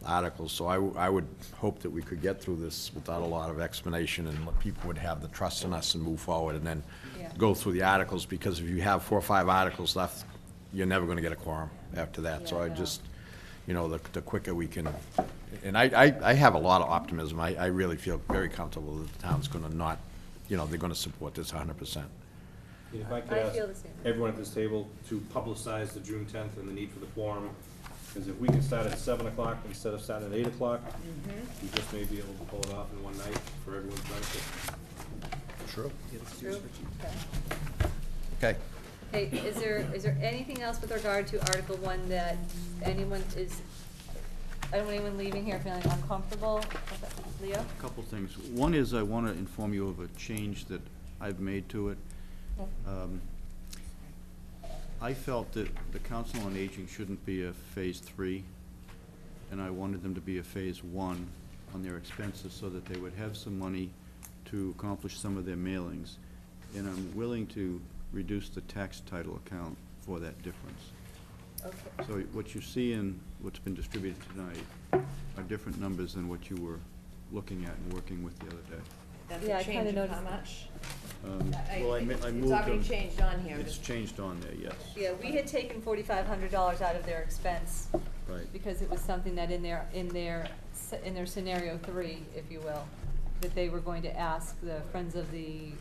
articles, so I would hope that we could get through this without a lot of explanation, and people would have the trust in us and move forward, and then Yeah. go through the articles, because if you have 4 or 5 articles left, you're never gonna get a quorum after that. So Yeah, I no. just, the quicker we can, and I have a lot of optimism. I really feel very comfortable that the town's gonna not, they're gonna support this 100%. If I could I ask feel the same. everyone at this table to publicize the June 10th and the need for the quorum, because if we can start at 7 o'clock instead of starting at 8 o'clock, we just may be able to pull it off in one night for everyone's benefit. True. True? Okay. Hey, is there anything else with regard to Article 1 that anyone is I don't want anyone leaving here feeling uncomfortable. Leo? A couple things. One is I want to inform you of a change that I've made to it. Okay. I felt that the Council on Aging shouldn't be a Phase 3, and I wanted them to be a Phase 1 on their expenses so that they would have some money to accomplish some of their mailings. And I'm willing to reduce the tax title account for that difference. Okay. So what you see in what's been distributed tonight are different numbers than what you were looking at and working with the other day. That's Yeah, a I kinda change of noticed how that. much? Well, I It's moved them. already changed on here. It's changed on there, yes. Yeah, we had taken $4,500 out of their expense Right. because it was something that in their scenario 3, if you will, that they were going to ask the Friends of the,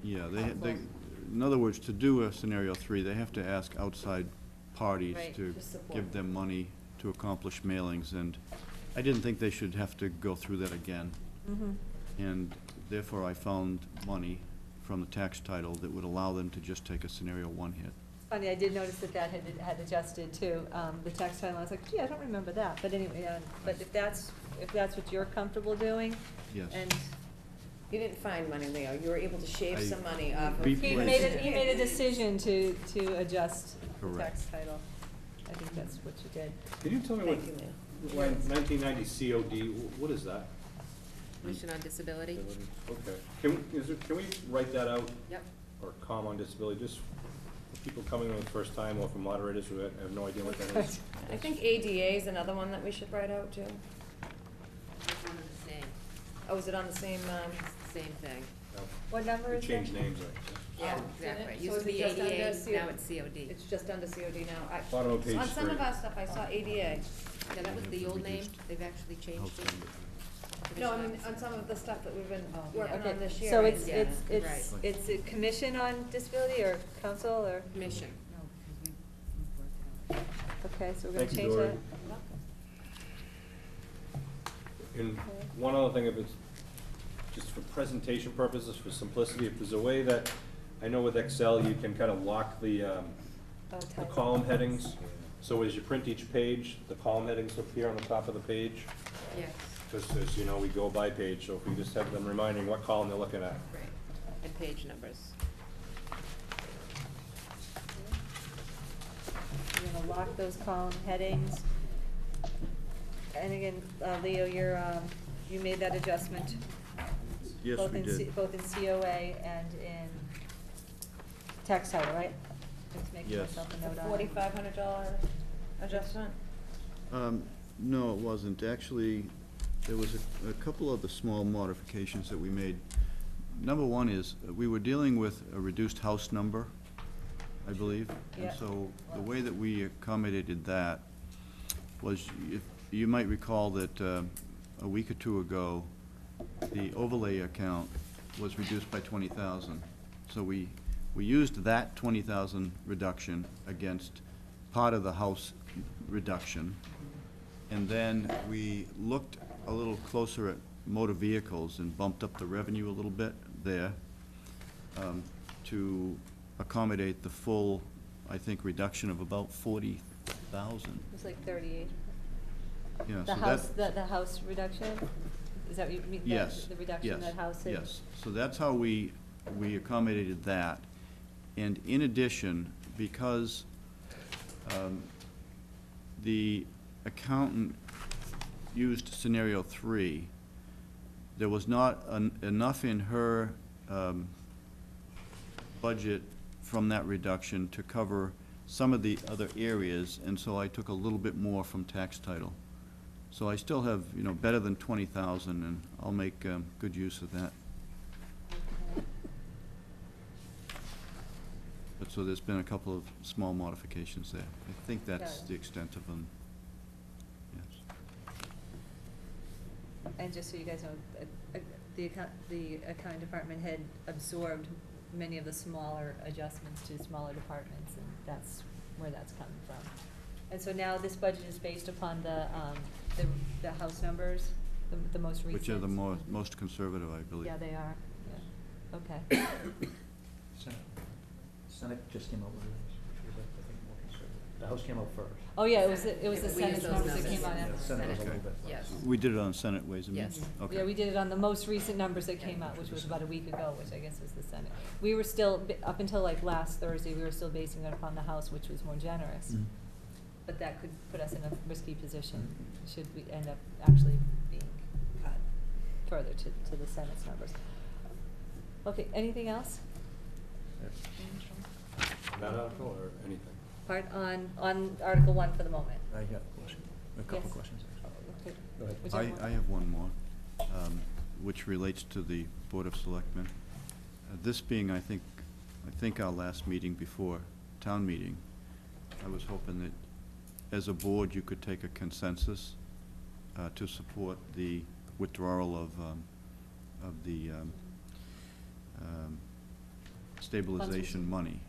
Yeah, in other words, to do a scenario 3, they have to ask outside parties Right, to to support. give them money to accomplish mailings, and I didn't think they should have to go through that again. And therefore, I found money from the tax title that would allow them to just take a scenario 1 hit. funny, I did notice that had adjusted too, the tax title. I was like, gee, I don't remember that. But anyway, but if that's what you're comfortable doing, Yes. and You didn't find money, Leo. You were able to shave I some money off of. He he made a decision to adjust the Correct. tax title. I think that's what you did. Can you tell me what, Thank you, Leo. 1990 COD, what is that? Commission on Disability? Okay. Can we write that out, Yep. or COM on disability, just for people coming in the first time, or for moderators who have no idea what that is? I think ADA is another one that we should write out too. It's under the same, Oh, is it on the same, same thing. No. What number We is it? changed names, right? Yeah, Oh, did exactly. it? It So used to is it be just under ADA, CO now it's COD. it's just under COD now? Bottom of page On some 3. of our stuff, I saw ADA. Yeah, that was the old name, Reduced they've actually changed it. No, I mean, on some of the stuff that we've been Oh, working Okay, on this year. so I it's, see it's, that. it's, Right. it's a commission on disability or council or, Commission. No, because we worked it out. okay, so we're gonna Thank you, change Dory. that. And one other thing, if it's, just for presentation purposes, for simplicity, if there's a way that, I know with Excel, you can kind of lock the title. column headings, so as you print each page, the column headings appear on the top of the page, Yes, just as, you know, we go by page, so if we just have them reminding what column they're looking at. right, and page numbers. We're gonna lock those column headings. And again, Leo, you made that adjustment. Yes, both we in did. Both in COA and in tax title, right? Just making Yes. myself a note on it. $4,500 adjustment? No, it wasn't. Actually, there was a couple of the small modifications that we made. Number one is, we were dealing with a reduced house number, I believe. Yeah. And so the way that we accommodated that was, if you might recall that a week or two ago, the overlay account was reduced by 20,000. So we used that 20,000 reduction against part of the house reduction. And then we looked a little closer at motor vehicles and bumped up the revenue a little bit there to accommodate the full, I think, reduction of about 40,000. It was like 38. Yeah, The so house, that- the house reduction? Is that what you mean? Yes. The reduction yes, that house had? Yes, so that's how we accommodated that. And in addition, because the accountant used scenario 3, there was not enough in her budget from that reduction to cover some of the other areas, and so I took a little bit more from tax title. So I still have, better than 20,000, and I'll make good use of that. Okay. But so there's been a couple of small modifications there. I think that's Got it. the extent of them. Yes. And just so you guys know, the accounting department had absorbed many of the smaller adjustments to smaller departments, and that's where that's coming from. And so now this budget is based upon the house numbers, the most recent. Which are the most conservative, I believe. Yeah, they are, yeah, okay. Senate just came out with this, which was, I think, more conservative. The House came out first. Oh, yeah, it was the We used Senate's those numbers that numbers. came out after. The Senate was a Senate. little bit. Yes. We did it on Senate Ways and Means? Yes. Okay. Yeah, we did it on the most recent numbers that came out, which was about a week ago, which I guess was the Senate. We were still, up until like last Thursday, we were still basing it upon the House, which was more generous. Mhm. But that could put us in a risky position, should we end up actually being cut further to the Senate's numbers. Okay, anything else? That article or anything? Part on Article 1 for the moment? I have a question, a couple Yes. questions. Okay. Go ahead. Whichever one. I have one more, which relates to the Board of Selectmen. This being, I think our last meeting before town meeting, I was hoping that as a board, you could take a consensus to support the withdrawal of the stabilization money.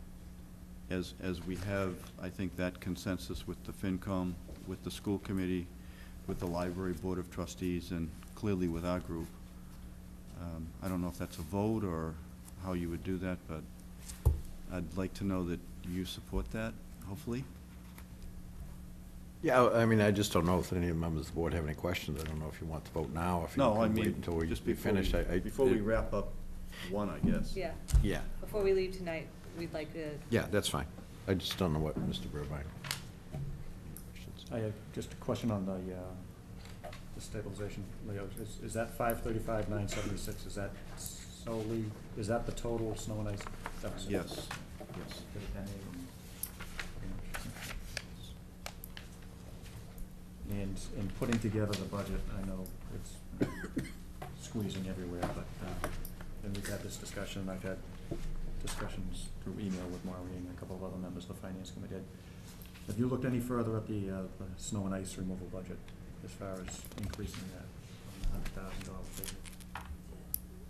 As we have, I think, that consensus with the FinCom, with the school committee, with the library board of trustees, and clearly with our group. I don't know if that's a vote or how you would do that, but I'd like to know that you support that, hopefully. Yeah, I mean, I just don't know if any of the members of the board have any questions. I don't know if you want to vote now, or if you No, I can wait mean, until we just we before finish. before we wrap up one, I guess. Yeah, Yeah, before we leave tonight, we'd like to. yeah, that's fine. I just don't know what Mr. Burbine. questions. I have just a question on the stabilization, Leo. Is that 535,976, is that solely, is that the total snow and ice deficit? Yes, yes. And in putting together the budget, I know it's squeezing everywhere, but, and we've had this discussion, I've had discussions through email with Maureen and a couple of other members of the finance committee. Have you looked any further at the snow and ice removal budget as far as increasing that from the $100,000 figure?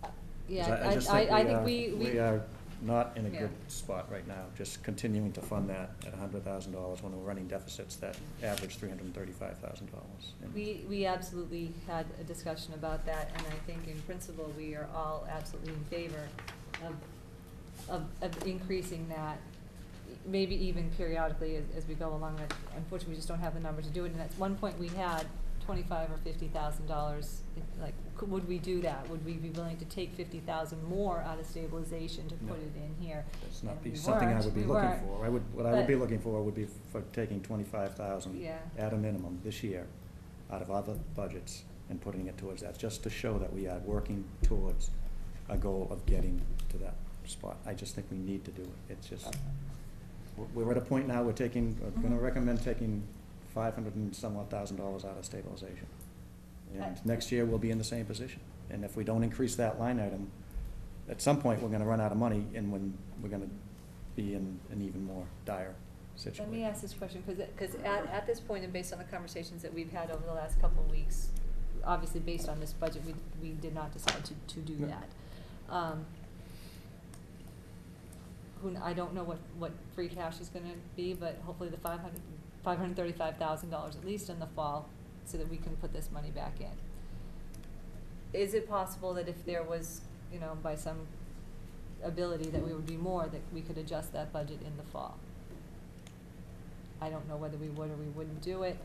'Cause Yeah, I just I think we are not in a Yeah. good spot right now, just continuing to fund that at $100,000 when we're running deficits that average $335,000. We absolutely had a discussion about that, and I think in principle, we are all absolutely in favor of increasing that, maybe even periodically as we go along. Unfortunately, we just don't have the number to do it, and at one point, we had $25,000 or $50,000, like, would we do that? Would we be willing to take $50,000 more out of stabilization to put No. it in here? That's not And be we something I weren't. would be We looking weren't. for. What I would be But- looking for would be for taking 25,000 Yeah. at a minimum this year out of other budgets and putting it towards that, just to show that we are working towards a goal of getting to that spot. I just think we need to do it. It's just, we're at a point now, we're gonna recommend taking 500 and some odd thousand dollars out of stabilization. And next year, we'll be in the same position. And if we don't increase that line item, at some point, we're gonna run out of money, and when we're gonna be in an even more dire situation. Let me ask this question, because at this point, and based on the conversations that we've had over the last couple of weeks, obviously based on this budget, we did not decide to do No. that. I don't know what free cash is gonna be, but hopefully the $535,000 at least in the fall, so that we can put this money back in. Is it possible that if there was, by some ability that we would be more, that we could adjust that budget in the fall? I don't know whether we would or we wouldn't do it,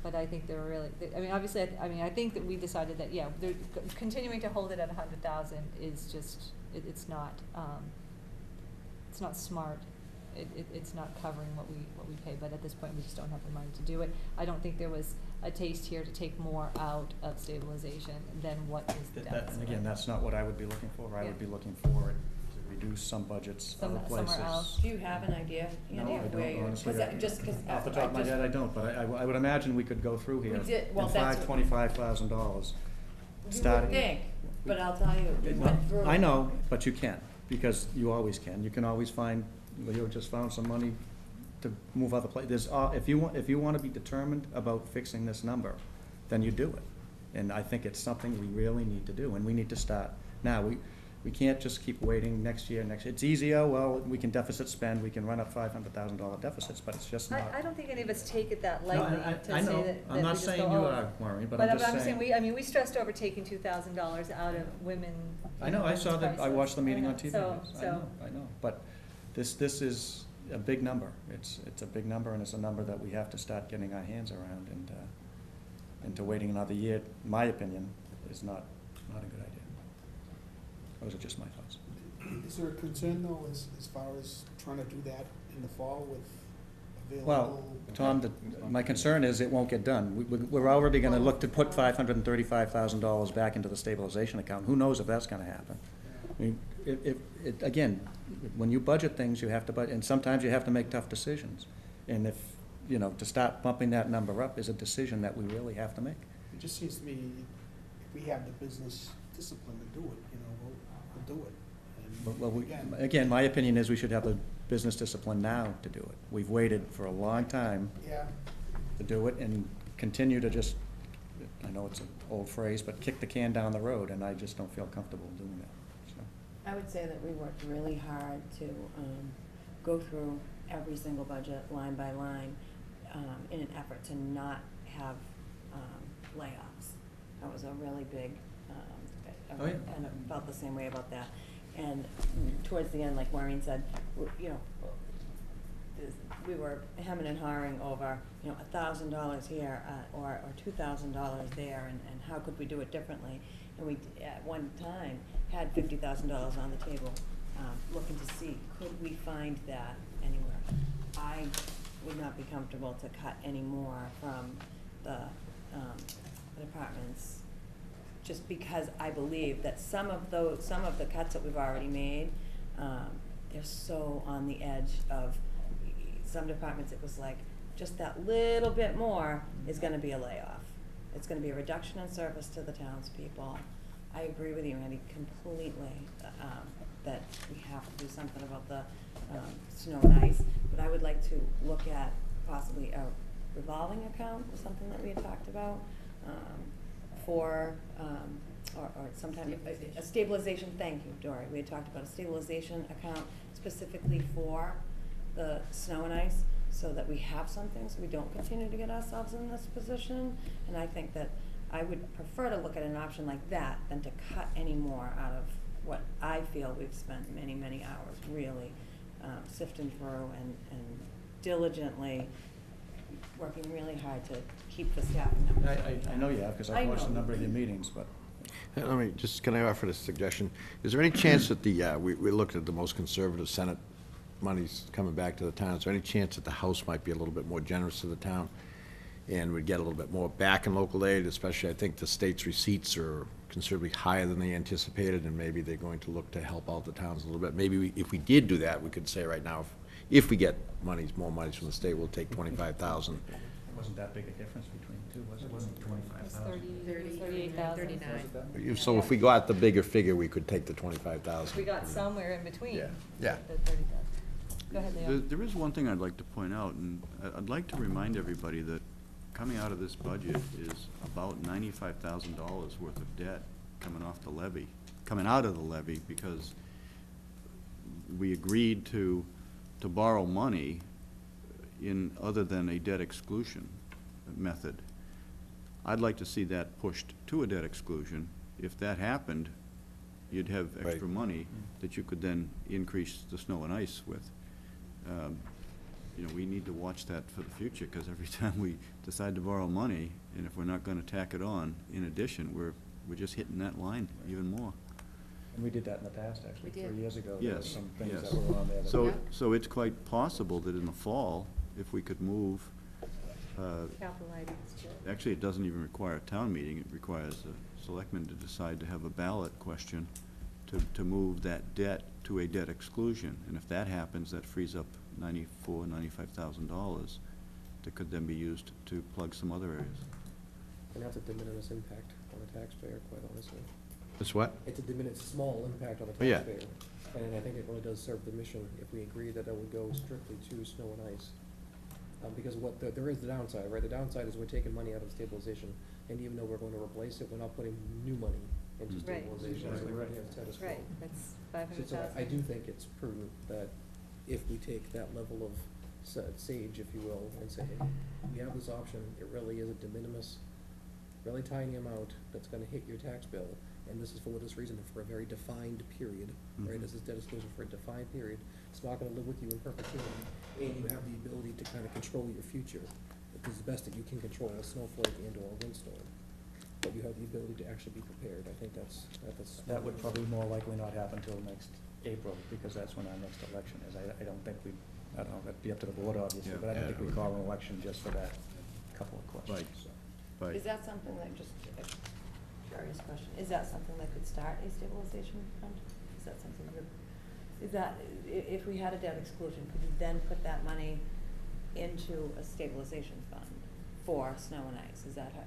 but I think there were really, obviously, I think that we decided that, yeah, continuing to hold it at 100,000 is just, it's not smart. It's not covering what we pay, but at this point, we just don't have the money to do it. I don't think there was a taste here to take more out of stabilization than what is the deficit. And again, that's not what I would be looking for. I Yeah. would be looking for it to reduce some budgets other places. Somewhere else. Do you have an idea, No, Andy, I of where don't, you're, honestly. just because. Off the top of my head, I don't, but I would imagine we could go through here We did- well, and that's find what- $25,000, You starting. would think, but I'll tell you, we went through. I know, but you can, because you always can. You can always find, Leo just found some money to move other places. If you want to be determined about fixing this number, then you do it. And I think it's something we really need to do, and we need to start now. We can't just keep waiting next year. It's easier, well, we can deficit spend, we can run up $500,000 deficits, but it's just not. I don't think any of us take it that No, lightly I to say know. that I'm we not just saying go, you "Oh." are, Maureen, but I'm just saying. We stressed over taking $2,000 out of women. I know, I saw that, I watched the meeting on TV. So, I know, but this is, a big number. It's a big number, and it's a number that we have to start getting our hands around, and to waiting another year, in my opinion, is not a good idea. Those are just my thoughts. Is there a concern though, as far as trying to do that in the fall with available? Well, Tom, my concern is it won't get done. We're already gonna look to put $535,000 back into the stabilization account. Who knows if that's gonna happen? I mean, again, when you budget things, you have to budget, and sometimes you have to make tough decisions. And if, to start bumping that number up is a decision that we really have to make. It just seems to me, if we have the business discipline to do it, we'll do it. And Well, again, again, my opinion is we should have the business discipline now to do it. We've waited for a long time yeah, to do it and continue to just, I know it's an old phrase, but kick the can down the road, and I just don't feel comfortable doing that. So, I would say that we worked really hard to go through every single budget line by line in an effort to not have layoffs. That was a really big, Oh, yeah. and I felt the same way about that. And towards the end, like Maureen said, we were hemming and hawing over, $1,000 here or $2,000 there, and how could we do it differently? And we, at one time, had $50,000 on the table, looking to see, could we find that anywhere? I would not be comfortable to cut any more from the departments, just because I believe that some of the cuts that we've already made, they're so on the edge of, some departments, it was like, just that little bit more is gonna be a layoff. It's gonna be a reduction in service to the townspeople. I agree with you, Andy, completely, that we have to do something about the snow and ice, but I would like to look at possibly a revolving account, was something that we had talked about, for, or sometime, a stabilization, thank you, Dory. We had talked about a stabilization account specifically for the snow and ice, so that we have something, so we don't continue to get ourselves in this position. And I think that I would prefer to look at an option like that than to cut any more out of what I feel we've spent many, many hours really sifting through and diligently working really hard to keep the staffing numbers. I know you have, because I I've watched a know. number of your meetings, but Can I offer a suggestion? Is there any chance that we looked at the most conservative Senate money's coming back to the town? Is there any chance that the House might be a little bit more generous to the town and would get a little bit more back in local aid? Especially, I think the state's receipts are considerably higher than they anticipated, and maybe they're going to look to help out the towns a little bit. Maybe if we did do that, we could say right now, if we get more monies from the state, we'll take 25,000. it wasn't that big a difference between the two, was it? It wasn't 25,000. 39. So if we got the bigger figure, we could take the 25,000. We got somewhere in between. Yeah. The 30,000. Go ahead, Leo. There is one thing I'd like to point out, and I'd like to remind everybody that coming out of this budget is about $95,000 worth of debt coming out of the levy, because we agreed to borrow money in other than a debt exclusion method. I'd like to see that pushed to a debt exclusion. If that happened, you'd have extra Right. money that you could then increase the snow and ice with. We need to watch that for the future, because every time we decide to borrow money, and if we're not gonna tack it on, in addition, we're just hitting that line even more. And we did that in the past, actually, We did. 3 years ago. There was Yes, some things yes. that were on there. that- So, so it's quite possible that in the fall, if we could move, Capital items, too. actually, it doesn't even require a town meeting, it requires the selectmen to decide to have a ballot question to move that debt to a debt exclusion. And if that happens, that frees up $95,000 that could then be used to plug some other areas. And that's a de minimis impact on the taxpayer, quite honestly. It's what? It's a de minimis, small impact on the Oh, yeah. taxpayer. And I think it really does serve the mission if we agree that it would go strictly to snow and ice. Because there is the downside, right? The downside is we're taking money out of stabilization, and even though we're going to replace it, we're not putting new money into Right. stabilization. So Exactly we're right. gonna have status quo. Right, that's So I 500,000. do think it's prudent that if we take that level of sage, if you will, and say, hey, we have this option, it really is a de minimis, really tiny amount that's gonna hit your tax bill, and this is for this reason, for a very defined period, right? This is debt exclusion for a defined period. It's not gonna live with you in perpetuity, and you have the ability to kind of control your future. Because the best that you can control a snowflake and or a windstorm, but you have the ability to actually be prepared. I think that's. That would probably more likely not happen till next April, because that's when our next election is. I don't think we, I don't know, that'd be up to the board obviously, Yeah. but I don't Yeah. think we call an election just for that couple of questions. Right. so. Right. Is that something that, just a curious question, is that something that could start a stabilization fund? Is that something that, is that, if we had a debt exclusion, could you then put that money into a stabilization fund for snow and ice? Is that how?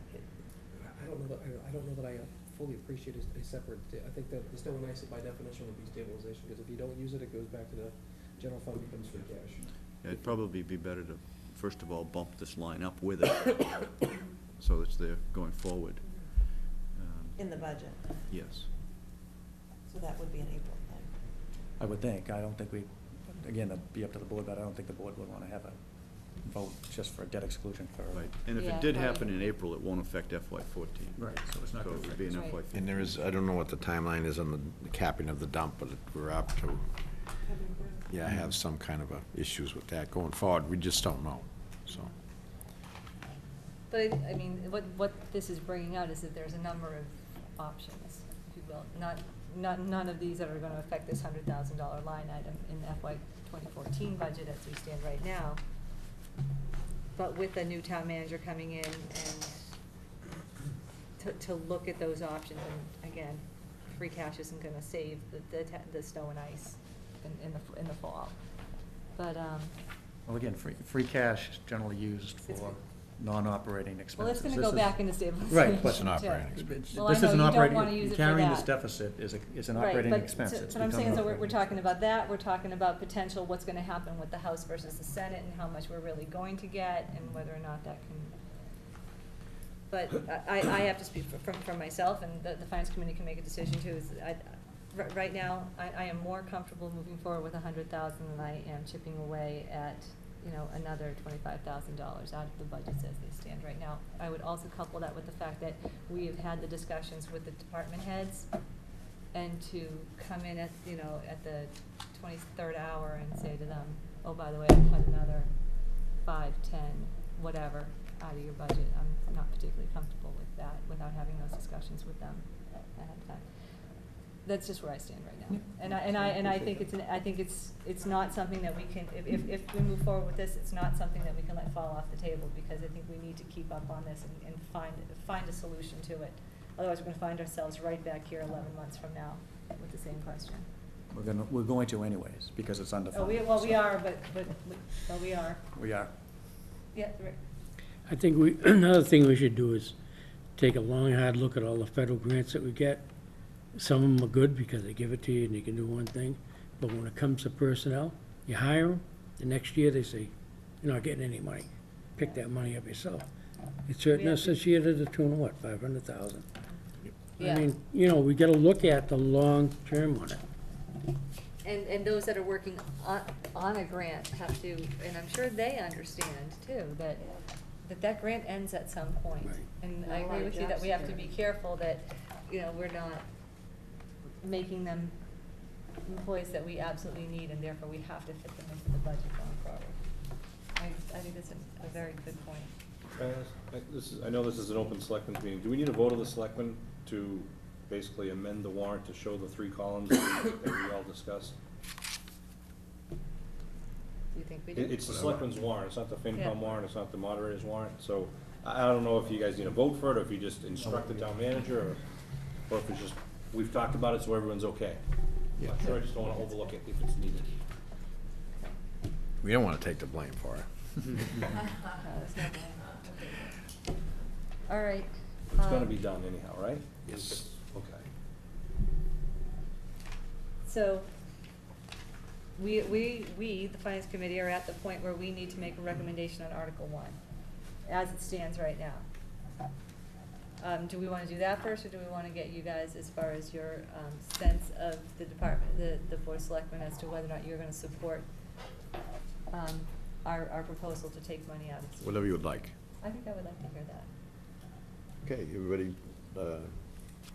I don't know that I fully appreciate a separate, I think that the snow and ice by definition would be stabilization, because if you don't use it, it goes back to the general fund, becomes free cash. Yeah, it'd probably be better to, first of all, bump this line up with it, so it's there going forward. In the budget? Yes. So that would be an April thing? I would think, I don't think we, again, that'd be up to the board, but I don't think the board would wanna have a vote just for debt exclusion for. Right, and if Yeah, it did right. happen in April, it won't affect FY14. Right, so it's not So gonna it would affect be an us. Right. FY15. And there is, I don't know what the timeline is on the capping of the dump, but we're up to, yeah, have some kind of issues with that going forward. We just don't know, so. But I mean, what this is bringing out is that there's a number of options, if you will. None of these that are gonna affect this $100,000 line item in the FY 2014 budget as we stand right now. But with a new town manager coming in and to look at those options, and again, free cash isn't gonna save the snow and ice in the fall. But, Well, again, free cash is generally used It's- for non-operating expenses. well, it's gonna This go is- back into stabilization. Right, but It's an operating too. expense. Well, I This know is an you don't operating, wanna use it for carrying this that. deficit is an Right, operating but expense. so- It's But I'm become saying, an so we're operating talking about that, we're talking about potential, what's gonna happen with the House versus the Senate, and how much we're really going to get, and whether or not that can. But I have to speak from myself, and the Finance Committee can make a decision too, is right now, I am more comfortable moving forward with 100,000 than I am chipping away at, another $25,000 out of the budgets as they stand right now. I would also couple that with the fact that we have had the discussions with the department heads, and to come in at the 23rd hour and say to them, oh, by the way, I've cut another 5, 10, whatever, out of your budget. I'm not particularly comfortable with that, without having those discussions with them ahead of time. That's just where I stand right now. And I think it's not something that we can, if we move forward with this, it's not something that we can let fall off the table, because I think we need to keep up on this and find a solution to it. Otherwise, we're gonna find ourselves right back here 11 months from now with the same question. We're going to anyways, because it's underfunded. Oh, we so- are, but we are. We are. Yeah, right. I think another thing we should do is take a long, hard look at all the federal grants that we get. Some of them are good because they give it to you and you can do one thing, but when it comes to personnel, you hire them, the next year they say, you're not getting any money. Pick that money up yourself. It's hurting us this year to the tune of what, 500,000? Yeah. I mean, we gotta look at the long term on it. And those that are working on a grant have to, and I'm sure they understand too, that grant ends at some point. Right. And Well, I agree our with you that job we have to be security. careful that, we're not making them employees that we absolutely need, and therefore we have to fit them into the budget going forward. I think that's a very good point. Can I ask, I know this is an open selectmen's meeting, do we need a vote of the selectmen to basically amend the warrant to show the 3 columns that we all discussed? Do you think we do? It's the selectmen's warrant, it's not the Yeah. FinCom warrant, it's not the moderator's warrant, so I don't know if you guys need a vote for it, or if you just instruct the town manager, or if it's just, we've talked about it, so everyone's okay. I'm not sure, I just don't wanna overlook it if it's needed. We don't want to take the blame for it. No, that's not bad. All right. It's gonna be done anyhow, right? Yes. Okay. So, we, the Finance Committee, are at the point where we need to make a recommendation on Article 1, as it stands right now. Do we wanna do that first, or do we wanna get you guys as far as your, sense of the department, the Board of Selectmen, as to whether or not you're gonna support, our proposal to take money out of CPA? Whatever you would like. I think I would like to hear that. Okay, everybody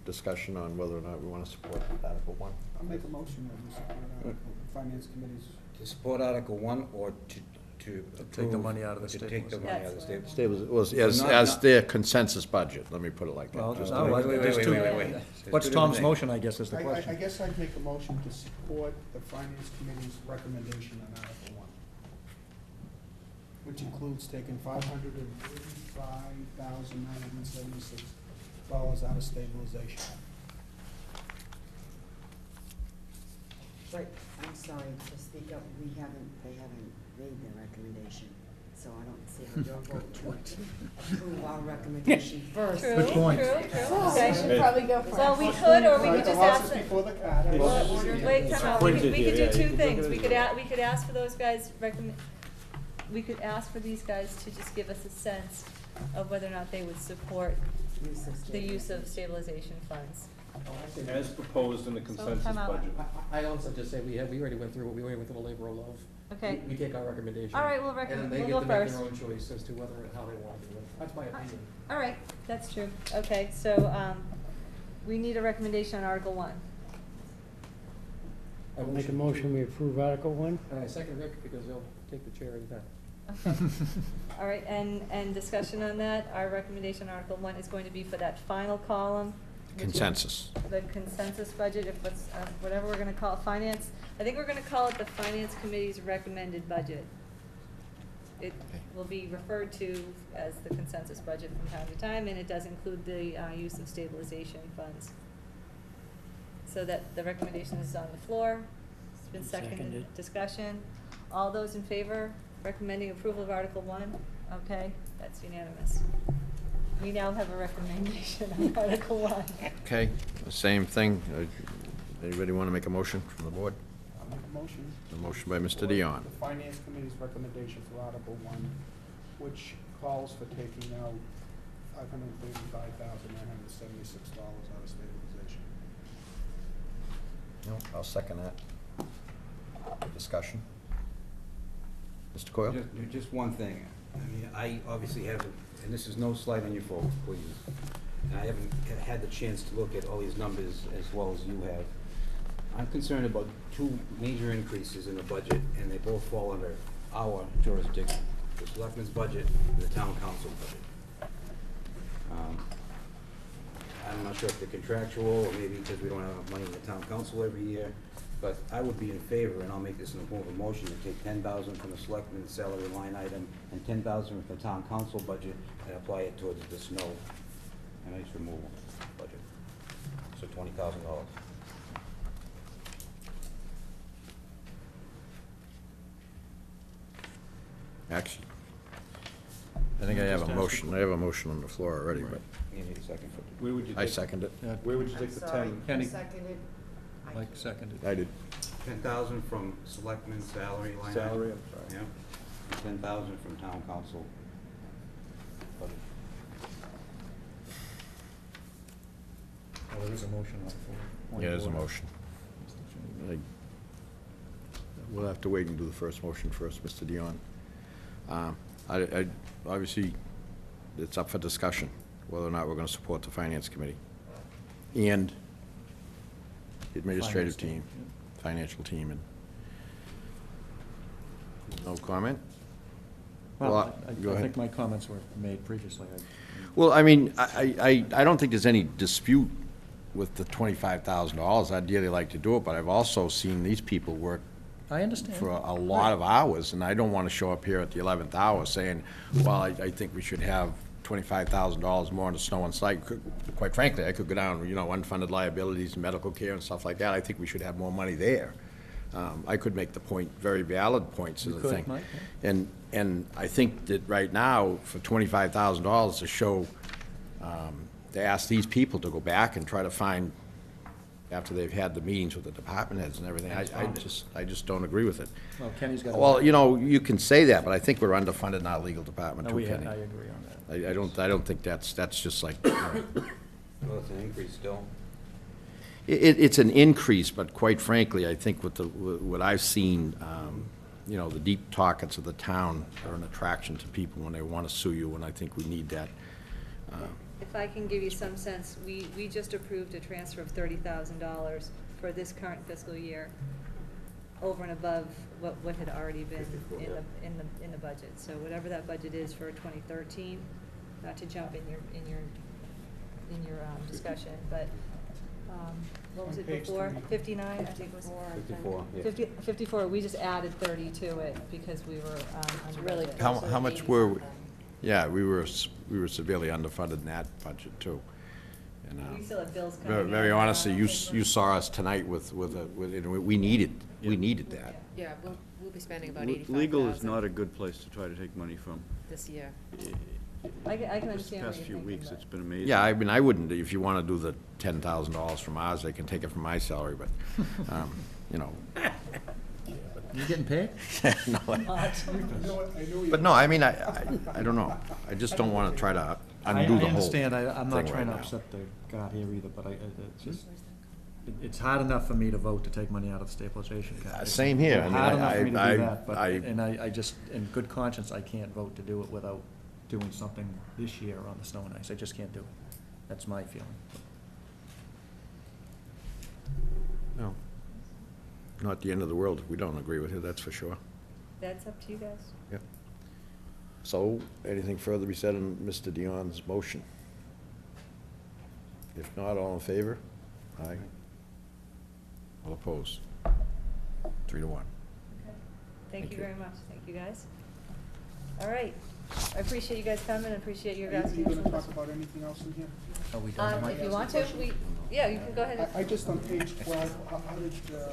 discussion on whether or not we want to support Article 1? I'll make a motion that we support Finance Committee's. To support Article 1 or to Take the approve- money out of the to take the stabilization. money out of the That's stabilization? Was, as their consensus budget, let me put it like that. Well, Just no, to- I- Wait, there's two- There's What's two different Tom's things. motion, I guess, is the I question. guess I'd make a motion to support the Finance Committee's recommendation on Article 1, which includes taking $535,976 out of stabilization. But, I'm sorry, to speak up, they haven't made their recommendation, so I don't see how your vote to approve our recommendation first. True, Good point. true, okay. should probably go for Well, we could, or we Right, could the just horse ask is them. before the cart. Well, wait, time out. We could Printed do here, two yeah, you things. can We look could at it. we could ask for those guys we could ask for these guys to just give us a sense of whether or not they would support the use of stabilization funds. As proposed in the consensus time out. budget. I also just say, we already went through what we already went through the labor of love. Okay. We take our recommendation. All right, we'll And then they we'll get go to make first. their own choice as to whether and how they want to do it. That's my opinion. All right, that's true. Okay, so, we need a recommendation on Article 1. I'll make a motion, we approve Article 1. And I second Rick because he'll take the chair anytime. Okay. All right, and discussion on that, our recommendation on Article 1 is going to be for that final column. which is Consensus. The consensus budget, if it's, whatever we're gonna call it, finance, I think we're gonna call it the Finance Committee's recommended budget. It will be referred to as the consensus budget from time to time, and it does include the, use of stabilization funds. So that the recommendation is on the floor, it's been seconded, Seconded. discussion. All those in favor, recommending approval of Article 1, okay, that's unanimous. We now have a recommendation on Article 1. Okay, the same thing. Anybody want to make a motion from the board? I'll make a motion. A motion by Mr. Support Dion. The Finance Committee's recommendation for Article 1, which calls for taking out $535,976 out of stabilization. No, I'll second that. Discussion. Mr. Coyle? Just one thing. I mean, I obviously haven't, and this is no slight on you folks, please. And I haven't had the chance to look at all these numbers as well as you have. I'm concerned about two major increases in the budget, and they both fall under our jurisdiction. The selectmen's budget and the town council budget. I'm not sure if they're contractual, or maybe because we don't have enough money in the town council every year, but I would be in favor, and I'll make this in the form of a motion, to take $10,000 from the selectmen's salary line item and $10,000 from the town council budget and apply it towards the snow and ice removal budget. So $20,000. Actually, I think I have a motion. I have a motion on the floor already, but You need a second for Where would you I take, second it. Yeah, where would you I'm take the sorry, 10? Kenny. seconded. I- Mike seconded. I did. 10,000 from selectmen's salary line item. Salary, I'm sorry. Yeah, and 10,000 from town council budget. Oh, there is a motion on the floor. Point Yeah, of there's a order. motion. We'll have to wait and do the first motion first, Mr. Dion. Obviously, it's up for discussion, whether or not we're gonna support the finance committee and the administrative Finance team, financial team, and no comment? Well, Well, go I ahead. think my comments were made previously. Well, I mean, I don't think there's any dispute with the $25,000. I'd dearly like to do it, but I've also seen these people work I understand. for a lot of hours, and I don't want to show up here at the 11th hour saying, well, I think we should have $25,000 more in the snow and site. Quite frankly, I could go down, unfunded liabilities, medical care and stuff like that. I think we should have more money there. I could make the point, very valid points to You the could, thing. Mike, And I think that right now, for $25,000 to show, to ask these people to go back and try to find, after they've had the meetings with the department heads and everything, I just don't agree with it. Well, Kenny's got. Well, you can say that, but I think we're underfunded in our legal department No, too, I Kenny. agree on that. I don't think that's just like, Well, it's an increase still. it's an increase, but quite frankly, I think what I've seen, the deep pockets of the town are an attraction to people when they want to sue you, and I think we need that. if I can give you some sense, we just approved a transfer of $30,000 for this current fiscal year, over and above what had already been in the budget. So whatever that budget is for 2013, not to jump in your discussion, but, what was On it page before? 3. 59, I think it was. 54, yeah. 54, we just added 30 to it because we were, under Really budget. How much were, yeah, we were severely underfunded in that budget too. And, We still have bills coming in. very honestly, you saw us tonight with, we needed that. Yeah, we'll be spending about 85,000. Legal is not a good place to try to take money from. This year. I can This understand what you're past few thinking, weeks, but- it's been amazing. Yeah, I mean, I wouldn't, if you want to do the $10,000 from ours, they can take it from my salary, but, you know. You getting paid? No, You know what, I know you. but no, I mean, I don't know. I just don't want to try to undo the whole I understand, I'm not thing trying to right now. upset the God here either, but it's just, it's hard enough for me to vote to take money out of the stabilization account. It's Same here. I mean, Hard enough for me to I- do that, but, I- and I just, in good conscience, I can't vote to do it without doing something this year on the snow and ice. I just can't do it. That's my feeling. No. Not the end of the world if we don't agree with you, that's for sure. That's up to you guys. Yep. So, anything further to be said on Mr. Dion's motion? If not, all in favor? Aye. All opposed? 3 to 1. Thank Thank you you. very much, thank you guys. All right, I appreciate you guys coming, I appreciate your Are guys. you gonna talk about anything else in here? Are we done? If you want to, yeah, you can go ahead. I just, on page 12, how did the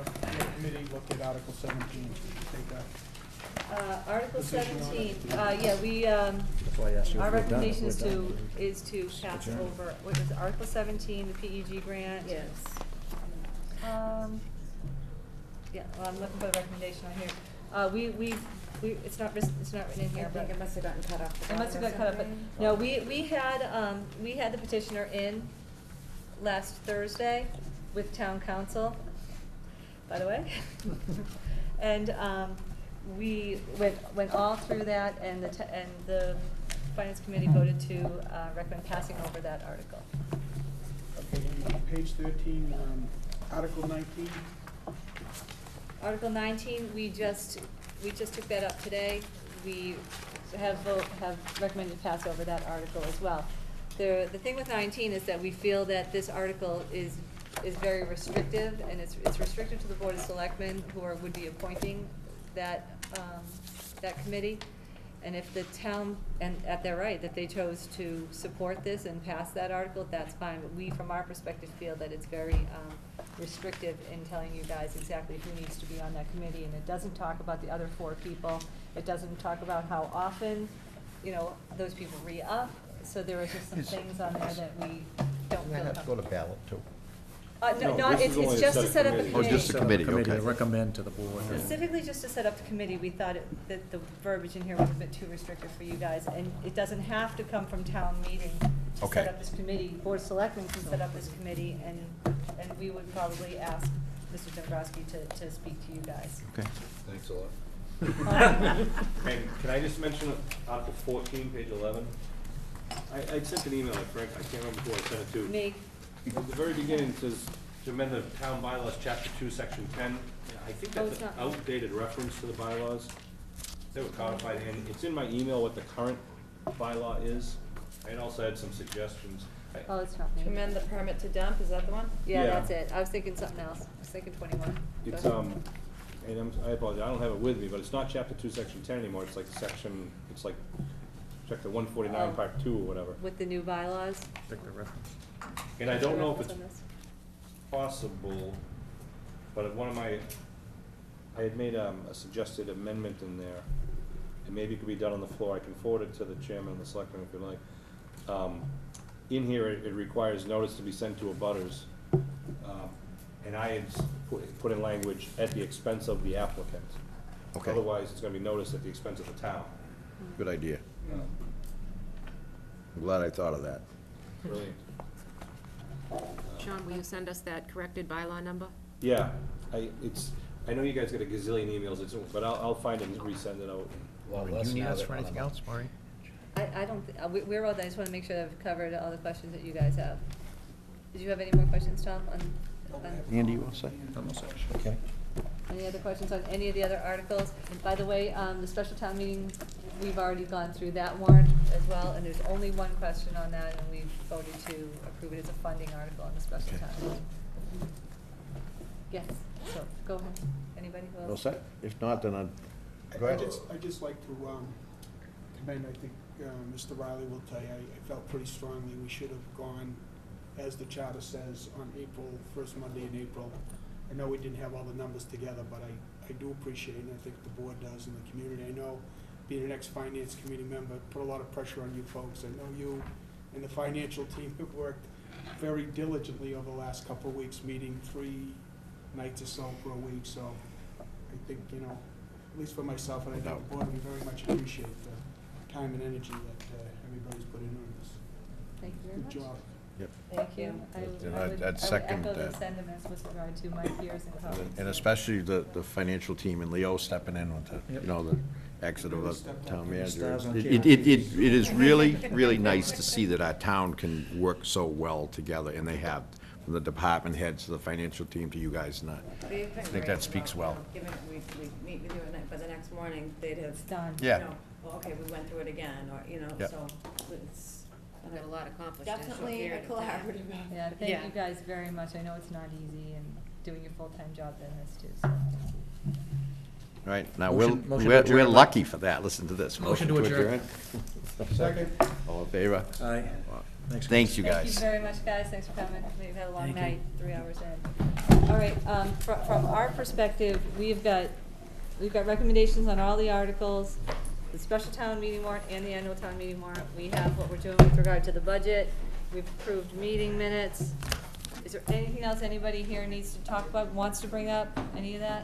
committee look at Article 17? Did you take that? Article Position on it. 17, yeah, we, That's why I asked you if our we're done. recommendation If we're done, is to pass adjourn. over, what is it, Article 17, the PEG grant? Yes. Yeah, well, I'm looking for the recommendation on here. It's not written in here, I but. think it must have gotten cut off. the It must have got bottom cut or up, but, something. no, we had the petitioner in last Thursday with town council, by the way. And, we went all through that, and the finance committee voted to, recommend passing over that article. Okay, and on page 13, Article 19, Article 19, we just took that up today. We have recommended pass over that article as well. The thing with 19 is that we feel that this article is very restrictive, and it's restrictive to the Board of Selectmen who would be appointing that committee. And if the town, and at their right, that they chose to support this and pass that article, that's fine. But we, from our perspective, feel that it's very restrictive in telling you guys exactly who needs to be on that committee. And it doesn't talk about the other 4 people. It doesn't talk about how often, those people re-up. So there are just some things on there that we don't feel comfortable. ballot too. No, it's just to set up the committee. Oh, just the committee, Committee okay. to recommend to the board. Specifically just to set up the committee, we thought that the verbiage in here was a bit too restrictive for you guys, and it doesn't have to come from town meeting to Okay. set up this committee. Board of Selectmen can set up this committee, and we would probably ask Mr. Dombrowski to speak to you guys. Okay. Thanks a lot. And can I just mention Article 14, page 11? I sent an email to Frank, I can't remember who I sent it to. Me, At the very beginning, it says to amend the town bylaws, chapter 2, section 10. I think Oh, that's it's an not. outdated reference to the bylaws. They were codified, and it's in my email what the current bylaw is. I also had some suggestions. oh, it's not To me. amend the permit to dump, is that the one? Yeah, Yeah. that's it. I was thinking something else. I was thinking 21. It's, Go ahead. and I apologize, I don't have it with me, but it's not chapter 2, section 10 anymore. It's like chapter 149, Oh. part 2 or whatever. With the new bylaws. Pick the reference. And I don't know if it's On this? possible, but I had made a suggested amendment in there, and maybe it could be done on the floor. I can forward it to the chairman and the selectman if you like. In here, it requires notice to be sent to abutters, and I had put in language at the expense of the applicant. Okay. Otherwise, it's gonna be noticed at the expense of the town. Good idea. I'm glad I thought of that. Brilliant. Sean, will you send us that corrected bylaw number? Yeah, I know you guys get a gazillion emails, but I'll find it and resend it out. Well, Do you need us for anything else, Maureen? I don't, we're all done, I just wanna make sure that I've covered all the questions that you guys have. Did you have any more questions, Tom, on Andy, you want to say? Okay. any other questions on any of the other articles? And by the way, the special town meeting, we've already gone through that warrant as well, and there's only one question on that, and we've voted to approve it as a funding article on the special Okay. town meeting. Yes, so, go ahead, anybody who else? Well said. If not, then I'd, go ahead. I'd just like to commend, I think, Mr. Riley will tell you, I felt pretty strongly we should have gone, as the charter says, on April, first Monday in April. I know we didn't have all the numbers together, but I do appreciate it, and I think the board does, and the community. I know, being an ex-finance committee member, put a lot of pressure on you folks. I know you and the financial team have worked very diligently over the last couple of weeks, meeting 3 nights or so per week, so I think, at least for myself, and I think the board, we very much appreciate the time and energy that everybody's put into this. Thank you very much. Good job. Yep. Thank you. And I would I'd second echo the that. sentiments with regard to my peers and colleagues. And especially the financial team and Leo stepping in with the, the exit of the town manager. Stars on It is really, really nice to see that our town can work so well together, and they have, from the department heads to the financial team to you guys, and I think that speaks well. Given, we meet with you at night, but the next morning, they'd have. It's done. Yeah. Well, okay, we went through it again, or, Yep. so it's. We've got a lot accomplished in a short Definitely a period of time. collaborative effort. Yeah, thank Yeah. you guys very much. I know it's not easy, and doing your full-time job in this too, so. All right, now, Motion to we're adjourn. lucky for that, listen to this. Motion to adjourn. Second. All in favor? Aye. Thanks. Thanks, you Thank guys. you very much, guys. Thanks for coming. We've had a long Thank you. night, 3 hours in. All right, from our perspective, we've got recommendations on all the articles, the special town meeting warrant and the annual town meeting warrant. We have what we're doing with regard to the budget. We've approved meeting minutes. Is there anything else anybody here needs to talk about, wants to bring up, any of that?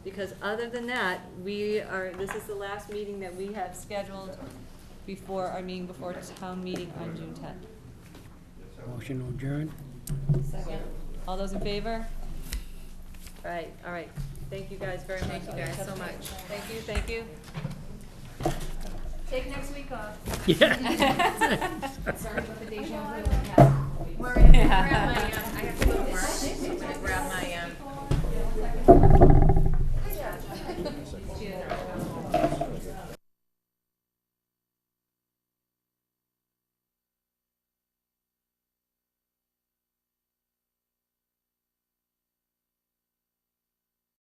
Because other than that, this is the last meeting that we have scheduled before our meeting, before town meeting on June 10th. Motion to adjourn? Second. All those in favor? All right. Thank you guys very much. Thank you guys so much. Thank you. Take next week off. Yeah. Sorry about the deja vu.